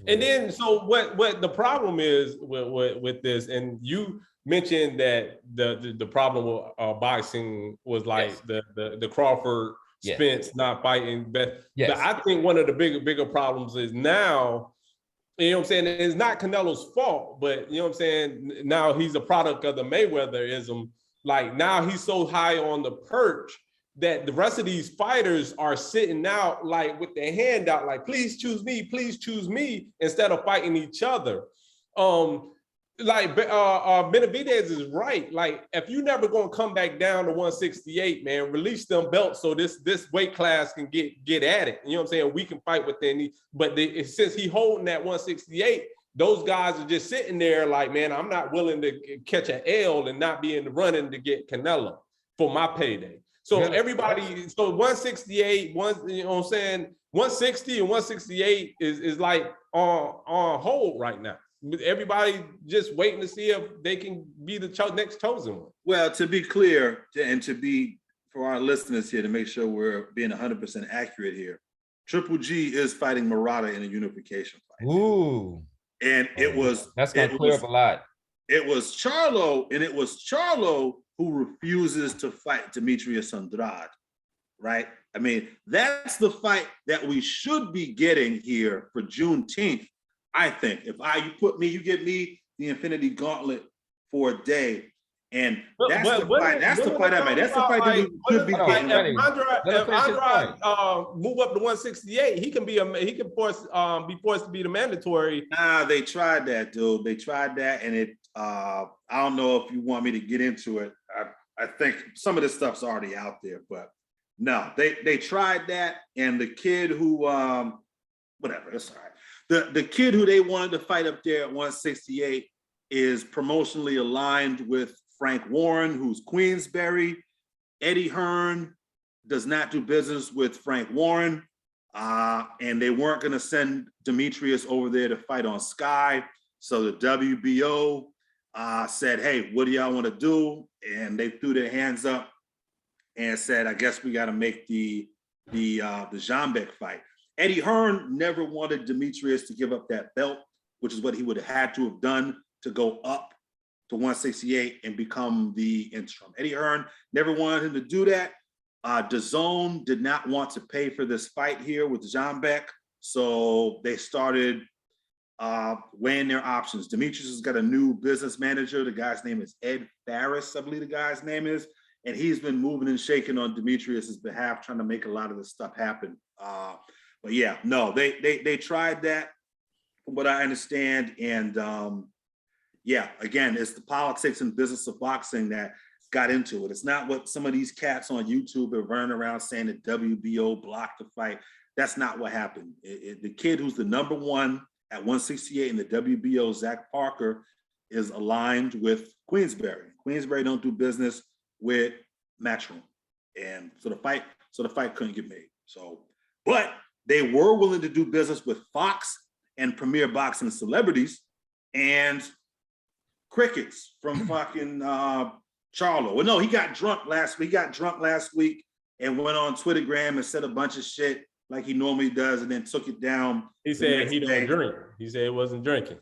And then, so what the problem is with this, and you mentioned that the problem with boxing was like the Crawford Spence not fighting, but I think one of the bigger problems is now You know what I'm saying? It's not Canelo's fault, but you know what I'm saying? Now he's a product of the Mayweatherism. Like now he's so high on the perch that the rest of these fighters are sitting out like with their hand out, like, please choose me, instead of fighting each other. Benavidez is right. Like, if you never gonna come back down to 168, man, release them belts so this weight class can get at it. You know what I'm saying? We can fight within but since he holding that 168, those guys are just sitting there like, man, I'm not willing to catch an L and not be in the running to get Canelo for my payday. So everybody, so 168, you know what I'm saying? 160 and 168 is like on hold right now. Everybody just waiting to see if they can be the next chosen one. Well, to be clear, and to be for our listeners here, to make sure we're being 100% accurate here, Triple G is fighting Murata in a unification fight. Ooh. And that's gonna clear up a lot. It was Charlo who refuses to fight Demetrius Andrade, right? I mean, that's the fight that we should be getting here for Juneteenth. I think you give me the Infinity Gauntlet for a day, and that's the fight. That's the fight I made. That's the fight that we should be getting. If Andrade move up to 168, he can be be forced to be the mandatory. Nah, they tried that, dude. They tried that, and it. I don't know if you want me to get into it. I think some of this stuff's already out there, but no, they tried that, and the kid who whatever, it's all right. The kid who they wanted to fight up there at 168 is promotionally aligned with Frank Warren, who's Queensberry. Eddie Hearn does not do business with Frank Warren, and they weren't going to send Demetrius over there to fight on Sky. So the WBO said, hey, what do y'all want to do? And they threw their hands up and said, I guess we got to make the Zambek fight. Eddie Hearn never wanted Demetrius to give up that belt, which is what he would have had to have done to go up to 168 and become the interim. Eddie Hearn never wanted him to do that. DAZN did not want to pay for this fight here with Zambek, so they started weighing their options. Demetrius has got a new business manager. The guy's name is Ed Farris, I believe the guy's name is, and he's been moving and shaking on Demetrius's behalf, trying to make a lot of this stuff happen. But yeah, no, they tried that, from what I understand, and yeah, again, it's the politics and business of boxing that got into it. It's not what some of these cats on YouTube are running around saying that WBO blocked the fight. That's not what happened. The kid who's the number one at 168 in the WBO, Zach Parker, is aligned with Queensberry. Queensberry don't do business with Matchroom, and so the fight couldn't get made. So, but they were willing to do business with Fox and Premier Boxing Celebrities and Crickets from fucking Charlo. Well, no, he got drunk last week. And went on Twittergram and said a bunch of shit like he normally does, and then took it down. He said he don't drink. He said he wasn't drinking.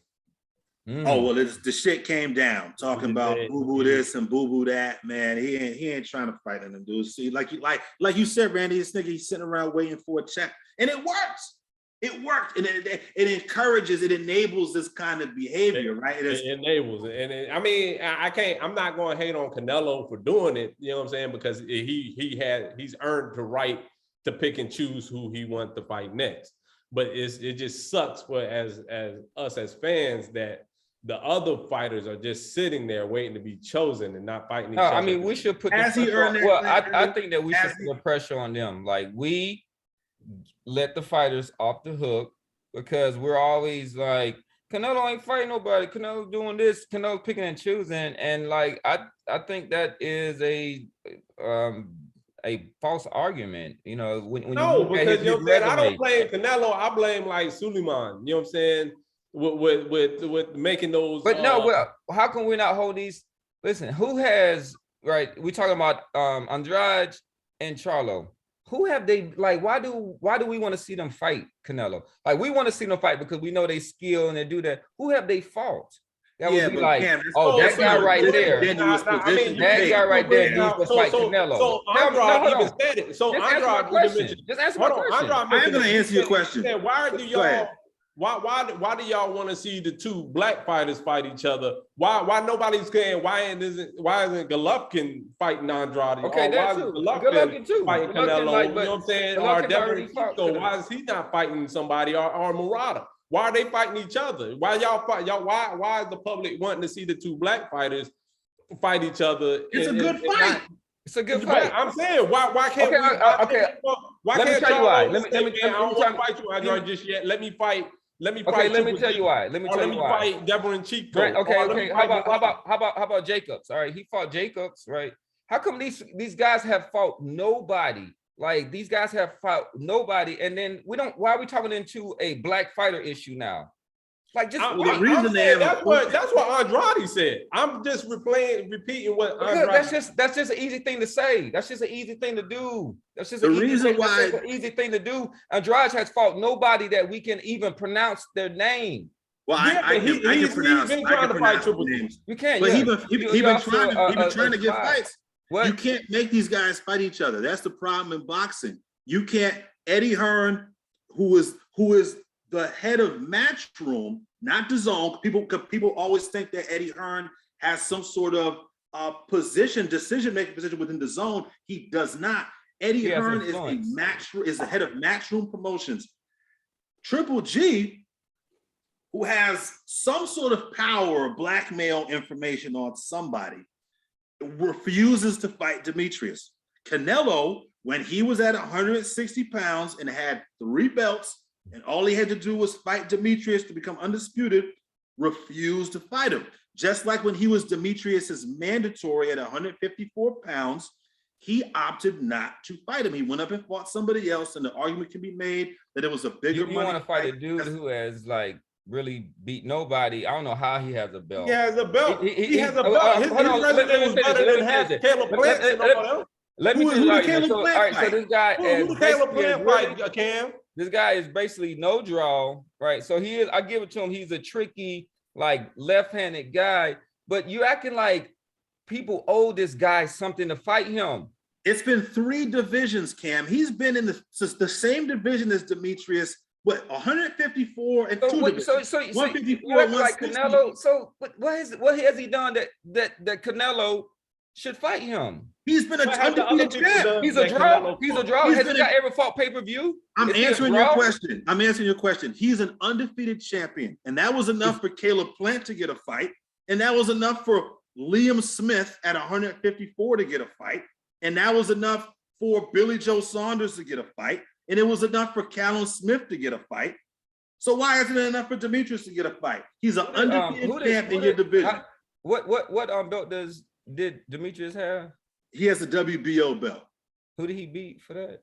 Oh, well, the shit came down talking about boo-boo this and boo-boo that, man. He ain't trying to fight them dudes. See, like you said, Randy, this nigga, he's sitting around waiting for a check. And it works. It worked. And it encourages, it enables this kind of behavior, right? It enables it. And I mean, I'm not going to hate on Canelo for doing it, you know what I'm saying? Because he's earned the right to pick and choose who he wants to fight next. But it just sucks for as us as fans that the other fighters are just sitting there waiting to be chosen and not fighting each other. I mean, we should put I think that we should put the pressure on them. Like, we let the fighters off the hook, because we're always like, Canelo ain't fighting nobody, Canelo doing this, Canelo picking and choosing. And like, I think that is a false argument, you know. When no, because you know what I'm saying, I don't blame Canelo, I blame like Suleiman, you know what I'm saying, with making those. But no, well, how can we not hold these? Listen, who has, right? We're talking about Andrade and Charlo. Who have they, like, why do we want to see them fight Canelo? Like, we want to see them fight because we know they skill and they do that. Who have they fought? That would be like, that guy right there. That guy right there needs to fight Canelo. So Andrade even said it. So Andrade, just answer my question. I am going to answer your question. Why do y'all want to see the two black fighters fight each other? Why nobody's saying why isn't Golovkin fighting Andrade? Okay, or that's why is true. Golovkin too. fighting Golovkin, Canelo? like, You but know what I'm saying? Or Golovkin Devin already fought Chico, Canelo. why is he not fighting somebody? Or Murata? Why are they fighting each other? Why y'all fight? Why is the public wanting to see the two black fighters fight each other? It's a good fight. It's a good fight. I'm saying why can't Okay, we? okay. Why Let me can't tell you why. Charlo Let me say, man, I don't want to fight you, let me- Andrade, just yet. Let me fight. Let me Okay, fight. let me Triple tell G, you why. Let me or tell let you me why. fight Deborah and Chico. Right, okay, or let me okay. fight How about Jacobs? All right, he fought Jacobs, right? How come these guys have fought nobody? Like these guys have fought nobody, and then why are we talking into a black fighter issue now? Like just that's what Andrade said. I'm just repeating what Andrade. That's just an easy thing to say. That's just an easy thing to do. That's just The reason why an easy thing to do. Andrade has fought nobody that we can even pronounce their name. Well, he's been trying to fight Triple G. You can't. But yeah. he been trying to get spy. fights. What? You can't make these guys fight each other. That's the problem in boxing. You can't. Eddie Hearn, who is the head of Matchroom, not the Zone. People always think that Eddie Hearn has some sort of decision-making position within the Zone. He does not. Eddie Hearn is the head of Matchroom Promotions. Triple G, who has some sort of power or blackmail information on somebody, refuses to fight Demetrius. Canelo, when he was at 160 pounds and had 3 belts, and all he had to do was fight Demetrius to become undisputed, refused to fight him. Just like when he was Demetrius's mandatory at 154 pounds, he opted not to fight him. He went up and fought somebody else, and the argument can be made that it was a bigger money. You want to fight a dude who has like really beat nobody. I don't know how he has a belt. He has a belt. He has a belt. His resume was better than half Caleb Plant and all else. Let me tell you argument. So, all right, so this guy who Caleb Plant fight, Cam? This guy is basically no draw, right? So he is, I give it to him, he's a tricky, like left-handed guy, but you acting like people owe this guy something to fight him. It's been 3 divisions, Cam. He's been in the same division as Demetrius, 154 and 2 divisions. So 154 and like Canelo. So what has he done that Canelo should fight him? He's been an undefeated champ. He's a draw. He's a draw. Has this guy ever fought pay-per-view? I'm answering your question. I'm answering your question. He's an undefeated champion. And that was enough for Caleb Plant to get a fight. And that was enough for Liam Smith at 154 to get a fight. And that was enough for Billy Joe Saunders to get a fight. And it was enough for Callum Smith to get a fight. So why isn't it enough for Demetrius to get a fight? He's an undefeated champ in your division. What belt did Demetrius have? He has a WBO belt. Who did he beat for that?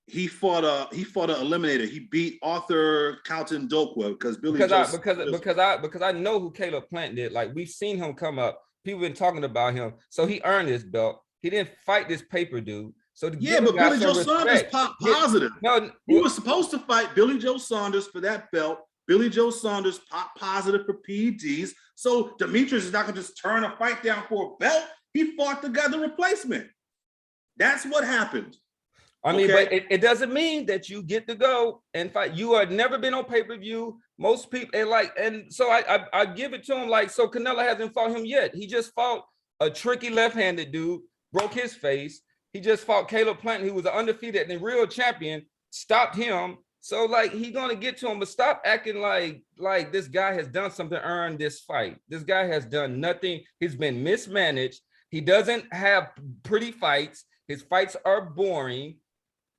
He fought an eliminator. He beat Arthur Carlton Dokwa because I know who Caleb Plant did. Like we've seen him come up. People been talking about him. So he earned this belt. He didn't fight this paper dude. So but Billy Joe Saunders popped positive. He was supposed to fight Billy Joe Saunders for that belt. Billy Joe Saunders popped positive for PEDs. So Demetrius is not going to just turn a fight down for a belt. He fought the replacement. That's what happened. I mean, but it doesn't mean that you get to go and fight. You have never been on pay-per-view. Most people and so I give it to him. Like, so Canelo hasn't fought him yet. He just fought a tricky left-handed dude, broke his face. He just fought Caleb Plant, who was an undefeated and real champion, stopped him. So like he's gonna get to him, but stop acting like this guy has done something to earn this fight. This guy has done nothing. He's been mismanaged. He doesn't have pretty fights. His fights are boring.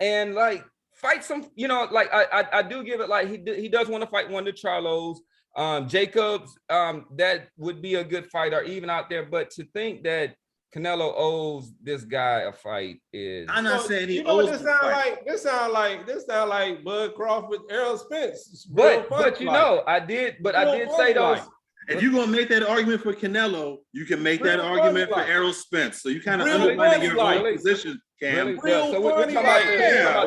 And like fight some, like I do give it like he does want to fight one of the Charlos. Jacobs, that would be a good fight, or even out there. But to think that Canelo owes this guy a fight is. I'm not saying he owes. This sound like Bud Crawford, Errol Spence. But I did say those. If you're gonna make that argument for Canelo, you can make that argument for Errol Spence. So you kind of undermining your own position, Cam. So we're talking about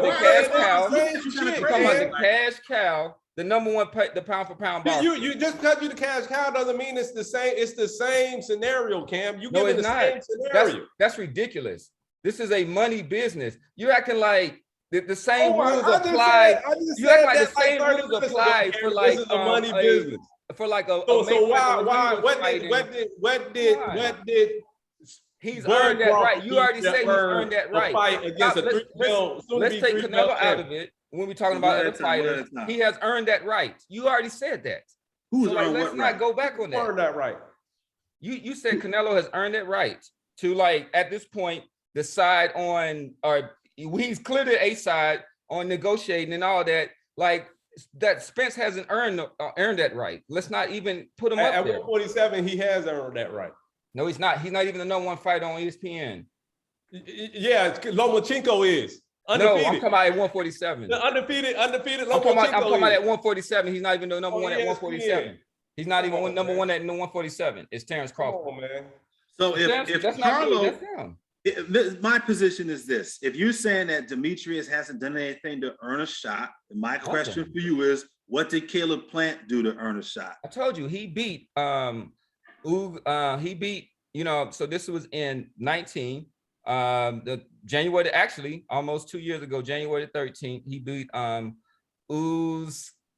the cash cow. We're talking about the cash cow. The number one, the pound for pound boxer. You just because you the cash cow doesn't mean it's the same. It's the same scenario, Cam. You give it the same scenario. That's ridiculous. This is a money business. You're acting like The same Oh, rules I just apply. said You act like the that same like 30 rules minutes ago, apply for Aaron. like This is a money business. for like a So Mayweather why Ramirez fighting. what did He's Bud earned that right. Crawford You need already to said he's earned that a right. fight against a Let's, soon to let's be take 3 Canelo belt out champion? of it when we're talking One about at other a time, one at fighters. a time. He has earned that right. You already said that. Who's So like, earned let's what not right? go back on that. Earned that right. You said Canelo has earned it right to like at this point decide on, or he's cleared the A side on negotiating and all that. Like that Spence hasn't earned that right. Let's not even put him up At there. 147, he has earned that right. No, he's not. He's not even the #1 fighter on ESPN. Yeah, Lomachenko is No, undefeated. I'm talking about at 147. The undefeated I'm talking Lomachenko about at is. 147. He's not even the number one at ESPN. 147. He's not Come even on, number man. one at 147. It's Terrence Come Crawford. on, man. So That's if not me, Charlo, that's him. my position is this: if you're saying that Demetrius hasn't done anything to earn a shot, my question for you is, what did Caleb Plant do to earn a shot? I told you he beat so this was in 19 the January, actually almost 2 years ago, January 13th, he beat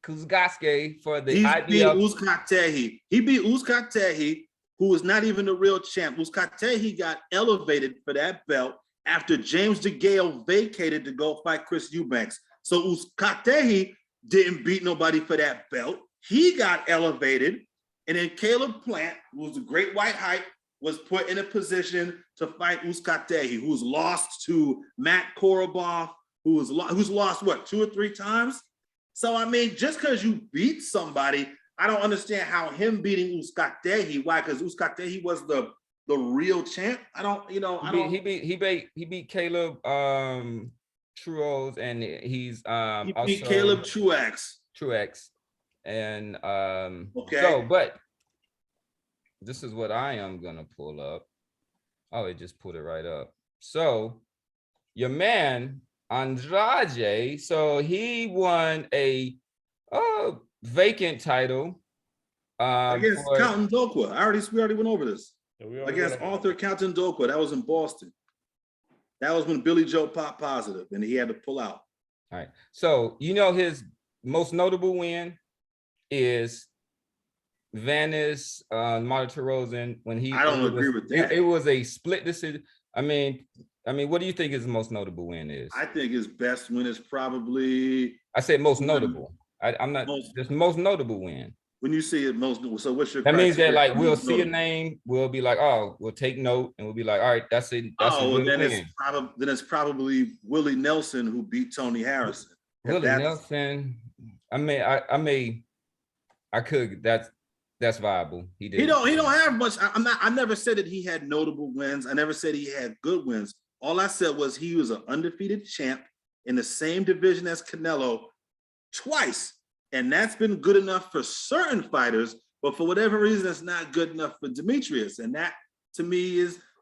Kuzgaske for the IBF. He beat Uzcategui, who was not even the real champ. Uzcategui got elevated for that belt after James DeGale vacated to go fight Chris Eubanks. So Uzcategui didn't beat nobody for that belt. He got elevated, and then Caleb Plant, who was a great white height, was put in a position to fight Uzcategui, who's lost to Matt Korobov, who's lost what, 2 or 3 times. So I mean, just because you beat somebody, I don't understand how him beating Uzcategui. Why? Because Uzcategui was the real champ. He beat Caleb Truos, and he's he also beat Caleb Truex. And okay. So, but this is what I am gonna pull up. Oh, it just put it right up. So your man Andrade, so he won a vacant title against Count Ndokwa. We already went over this. Yeah, against Arthur Count Ndokwa. That was in Boston. That was when Billy Joe popped positive and he had to pull out. All right. So his most notable win is Vanis Martirosyan when he. I don't agree with that. It was a split decision. I mean, what do you think his most notable win is? I think his best win is probably. I said most notable. I'm not just most notable win. When you say it most, so what's your? That means that like we'll see a name, we'll be like, oh, we'll take note, and we'll be like, all right, that's it. Then it's probably Willie Nelson who beat Tony Harrison. Willie Nelson. That's viable. He did. He don't have much. I never said that he had notable wins. I never said he had good wins. All I said was he was an undefeated champ in the same division as Canelo twice. And that's been good enough for certain fighters, but for whatever reason, it's not good enough for Demetrius. And that to me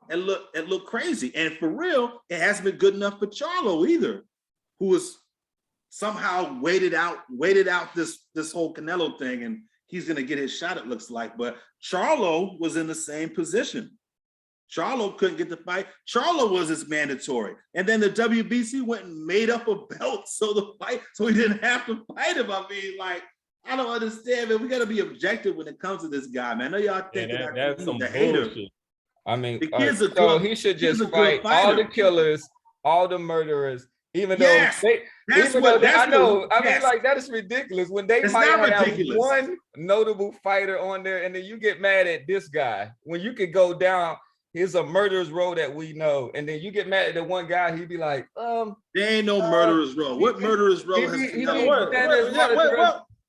it looked crazy. And for real, it hasn't been good enough for Charlo either, who was somehow waited out this whole Canelo thing, and he's gonna get his shot, it looks like. But Charlo was in the same position. Charlo couldn't get the fight. Charlo was his mandatory. And then the WBC went and made up a belt so he didn't have to fight him. I mean, like, I don't understand, man. We got to be objective when it comes to this guy, man. I know y'all think that's some the hater. bullshit. I mean, so he should just fight all the killers, all the murderers, even though that is ridiculous when they might have one notable fighter on there, and then you get mad at this guy when you could go down. Here's a murderer's row that we know, and then you get mad at the one guy. He'd be like, there ain't no murderer's row. What murderer's row has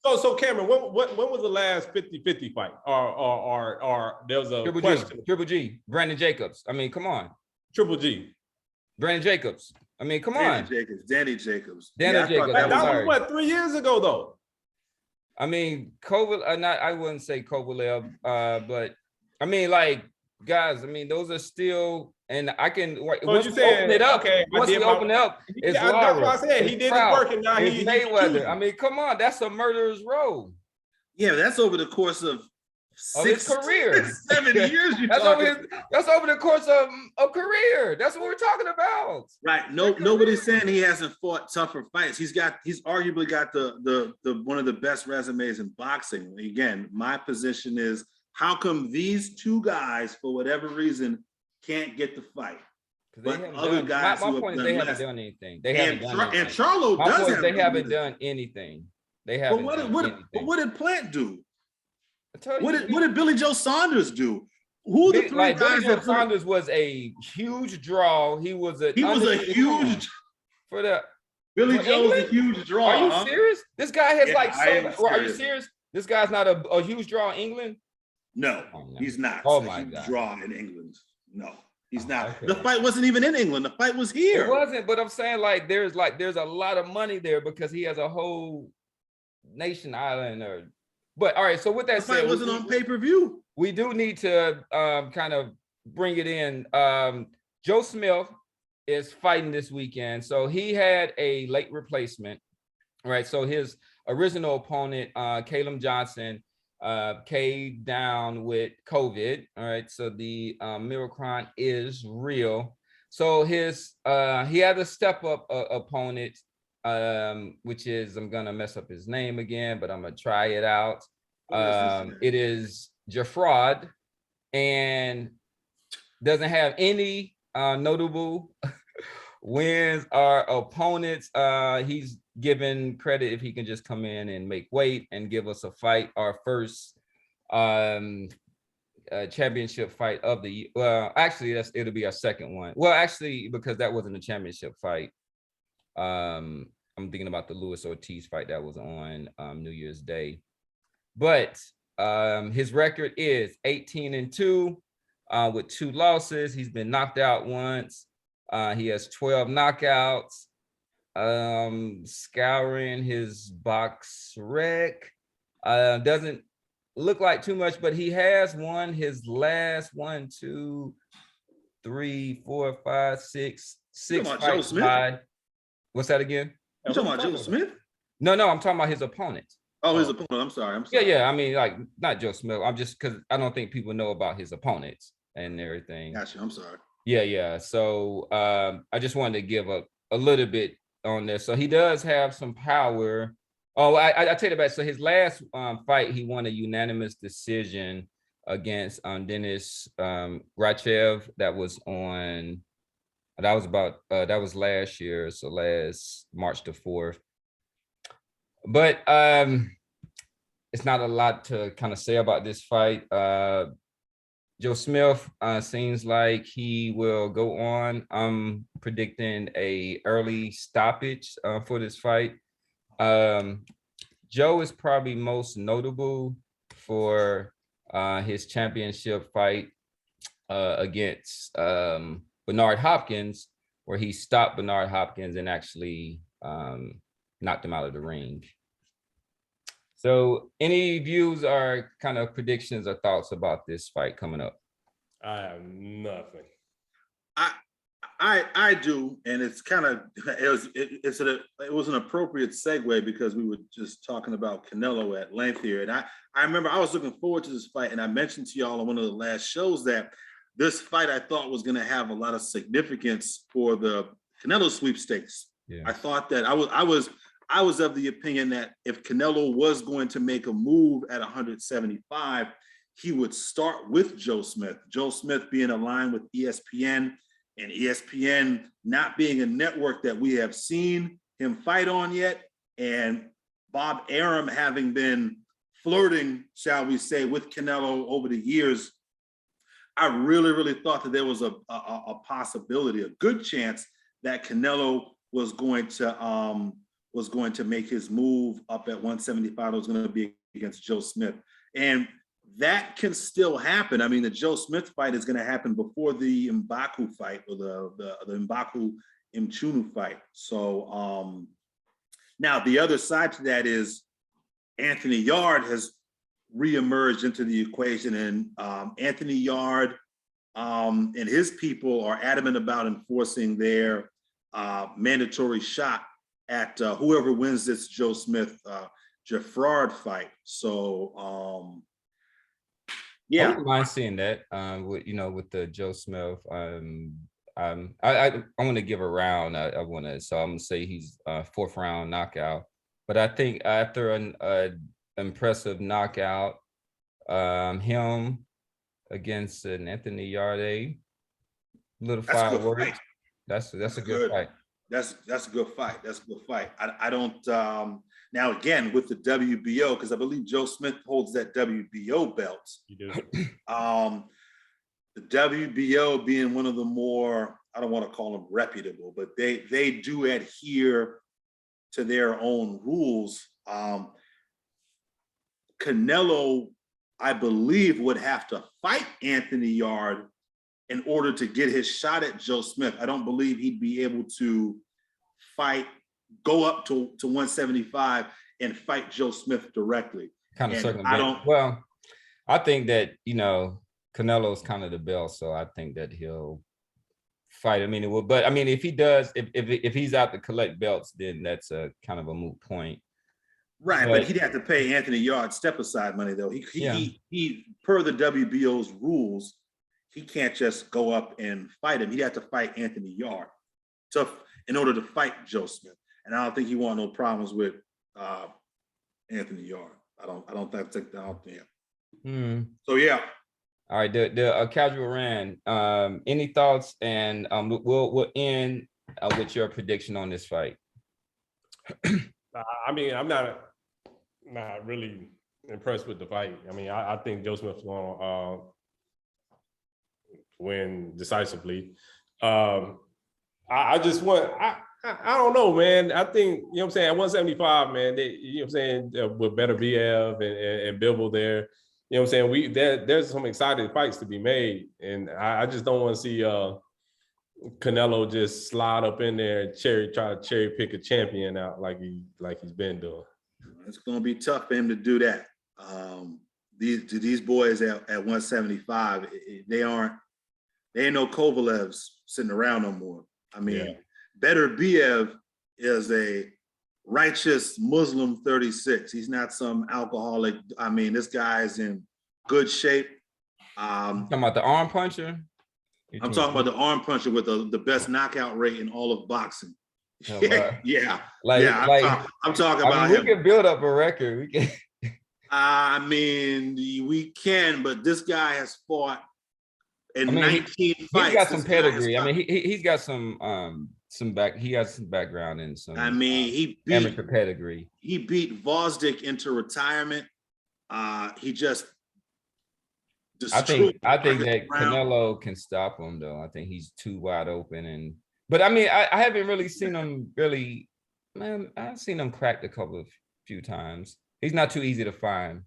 So Cameron, when was the last 50-50 fight? Or there was a question. Triple G, Brandon Jacobs. I mean, come on. Triple G. Brandon Jacobs. I mean, come on. Danny Jacobs. Jacobs. That was what, 3 years ago, though? I mean, I wouldn't say Kovalev, but I mean, like, guys, I mean, those are still, and I can once we open it up, it's that's what I said. He did his work, and now he's Mayweather. I mean, come on, that's a murderer's row. Yeah, that's over the course of of his career. 7 years. That's over the course of a career. That's what we're talking about. Right. No, nobody's saying he hasn't fought tougher fights. He's arguably got the one of the best resumes in boxing. Again, my position is, how come these two guys, for whatever reason, can't get the fight? But other guys, my point is they haven't done anything. They haven't done anything. And Charlo does. They haven't done anything. They haven't. But what did Plant do? What did Billy Joe Saunders do? Who the three guys? Billy Joe Saunders was a huge draw. He was a huge for the Billy Joe was a huge draw. Are you serious? This guy has are you serious? This guy's not a huge draw in England? No, he's not. Oh my God. Draw in England. No, he's not. Okay. The fight wasn't even in England. The fight was here. It wasn't, but I'm saying there's a lot of money there because he has a whole nation island. But all right, so with that said, it wasn't on pay-per-view. We do need to kind of bring it in. Joe Smith is fighting this weekend. So he had a late replacement, right? So his original opponent, Caleb Johnson, came down with COVID. All right, so the Miracron is real. So he had a step-up opponent, which is, I'm gonna mess up his name again, but I'm gonna try it out. It is Jarod, and doesn't have any notable wins or opponents. He's given credit if he can just come in and make weight and give us a fight, our first championship fight of the, well, actually it'll be our second one. Well, actually, because that wasn't a championship fight. I'm thinking about the Luis Ortiz fight that was on New Year's Day. But his record is 18-2 with 2 losses. He's been knocked out once. He has 12 knockouts. Scouring his box rec. Doesn't look like too much, but he has won his last 1, 2, 3, 4, 5, 6 fights by. What's that again? You talking about Joe Smith? No, I'm talking about his opponent. Oh, his opponent. I'm sorry. Yeah. I mean, like, not Joe Smith. I'm just, because I don't think people know about his opponents and everything. Gotcha. I'm sorry. Yeah. So I just wanted to give a little bit on this. So he does have some power. Oh, I take it back. So his last fight, he won a unanimous decision against Denis Grachev. That was last year. So last March the 4th. But it's not a lot to kind of say about this fight. Joe Smith seems like he will go on. I'm predicting a early stoppage for this fight. Joe is probably most notable for his championship fight against Bernard Hopkins, where he stopped Bernard Hopkins and actually knocked him out of the ring. So any views or kind of predictions or thoughts about this fight coming up? I have nothing. I do, and it's kind of, it was an appropriate segue because we were just talking about Canelo at length here. And I remember I was looking forward to this fight, and I mentioned to y'all on one of the last shows that this fight I thought was going to have a lot of significance for the Canelo sweepstakes. Yeah. I thought that I was of the opinion that if Canelo was going to make a move at 175, he would start with Joe Smith. Joe Smith being aligned with ESPN, and ESPN not being a network that we have seen him fight on yet, and Bob Arum having been flirting, shall we say, with Canelo over the years. I really, really thought that there was a possibility, a good chance that Canelo was going to make his move up at 175. It was going to be against Joe Smith. And that can still happen. I mean, the Joe Smith fight is going to happen before the M'Baku fight, or the M'Baku Mchunu fight. So now the other side to that is Anthony Yarde has reemerged into the equation, and Anthony Yarde and his people are adamant about enforcing their mandatory shot at whoever wins this Joe Smith Jarod fight. So Yeah. I wouldn't mind seeing that. With the Joe Smith. I want to give a round. I want to, so I'm gonna say he's 4th round knockout. But I think after an impressive knockout, him against an Anthony Yarde, little That's a good fireworks. fight. That's a good fight. That's a good fight. That's a good fight. I don't now again with the WBO, because I believe Joe Smith holds that WBO belt. You do. The WBO being one of the more, I don't want to call them reputable, but they do adhere to their own rules. Canelo, I believe, would have to fight Anthony Yarde in order to get his shot at Joe Smith. I don't believe he'd be able to go up to 175 and fight Joe Smith directly. Kind of circumvent. Well, I think that, Canelo's kind of the bell, so I think that he'll fight. I mean, it will, but I mean, if he does, if he's out to collect belts, then that's a kind of a moot point. Right, but he'd have to pay Anthony Yarde step aside money though. He per the WBO's rules, he can't just go up and fight him. He'd have to fight Anthony Yarde in order to fight Joe Smith. And I don't think he want no problems with Anthony Yarde. I don't think that out there. So yeah. All right, the casual ran. Any thoughts? And we'll end with your prediction on this fight. I mean, I'm not really impressed with the fight. I mean, I think Joe Smith's going to win decisively. I don't know, man. I think, you know what I'm saying, at 175, man, you know what I'm saying, with better BF and Bivol there, you know what I'm saying, there's some exciting fights to be made. And I just don't want to see Canelo just slide up in there and try to cherry pick a champion out like he's been doing. It's going to be tough for him to do that. These boys at 175, they ain't no Kovalevs sitting around no more. I mean, Better Biev is a righteous Muslim 36. He's not some alcoholic. I mean, this guy's in good shape. Talking about the arm puncher? I'm talking about the arm puncher with the best knockout rate in all of boxing. Oh, yeah. I'm talking about him. We can build up a record. We can. I mean, we can, but this guy has fought in 19 fights. He's got some pedigree. I mean, he's got some he has some background in some. I mean, he beat amateur pedigree. He beat Vosdick into retirement. He just. I think that Canelo can stop him though. I think he's too wide open but I mean, I haven't really seen him really. Man, I've seen him cracked a few times. He's not too easy to find.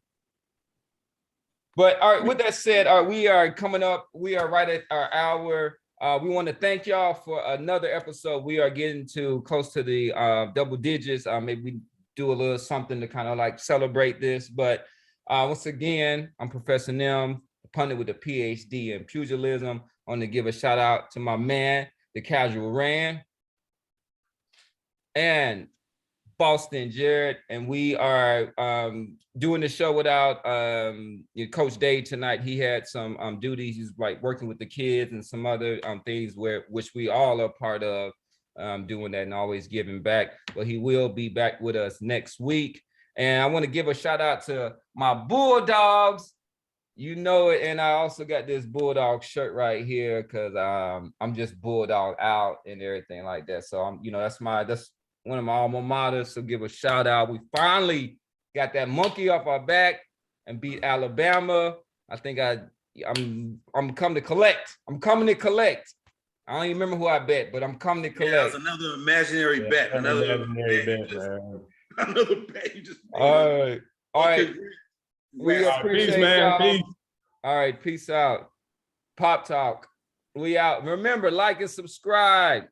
But all right, with that said, we are coming up. We are right at our hour. We want to thank y'all for another episode. We are getting close to the double digits. Maybe we do a little something to kind of like celebrate this. But once again, I'm Professor Nims, a pundit with a PhD in pugilism. I want to give a shout out to my man, the Casual Ran, and Bosston Jarod, and we are doing the show without Coach Dave tonight. He had some duties. He's like working with the kids and some other things which we all are part of, doing that and always giving back. But he will be back with us next week. And I want to give a shout out to my Bulldogs. You know it, and I also got this Bulldog shirt right here because I'm just Bulldog out and everything like that. So that's one of my alma maters. So give a shout out. We finally got that monkey off our back and beat Alabama. I think I'm coming to collect. I'm coming to collect. I don't even remember who I bet, but I'm coming to collect. Yeah, it's another imaginary bet. Another imaginary bet, man. Another bet. You just all right. All right. We appreciate peace, man. y'all. Peace. All right, peace out. Pop Talk. We out. Remember, like and subscribe.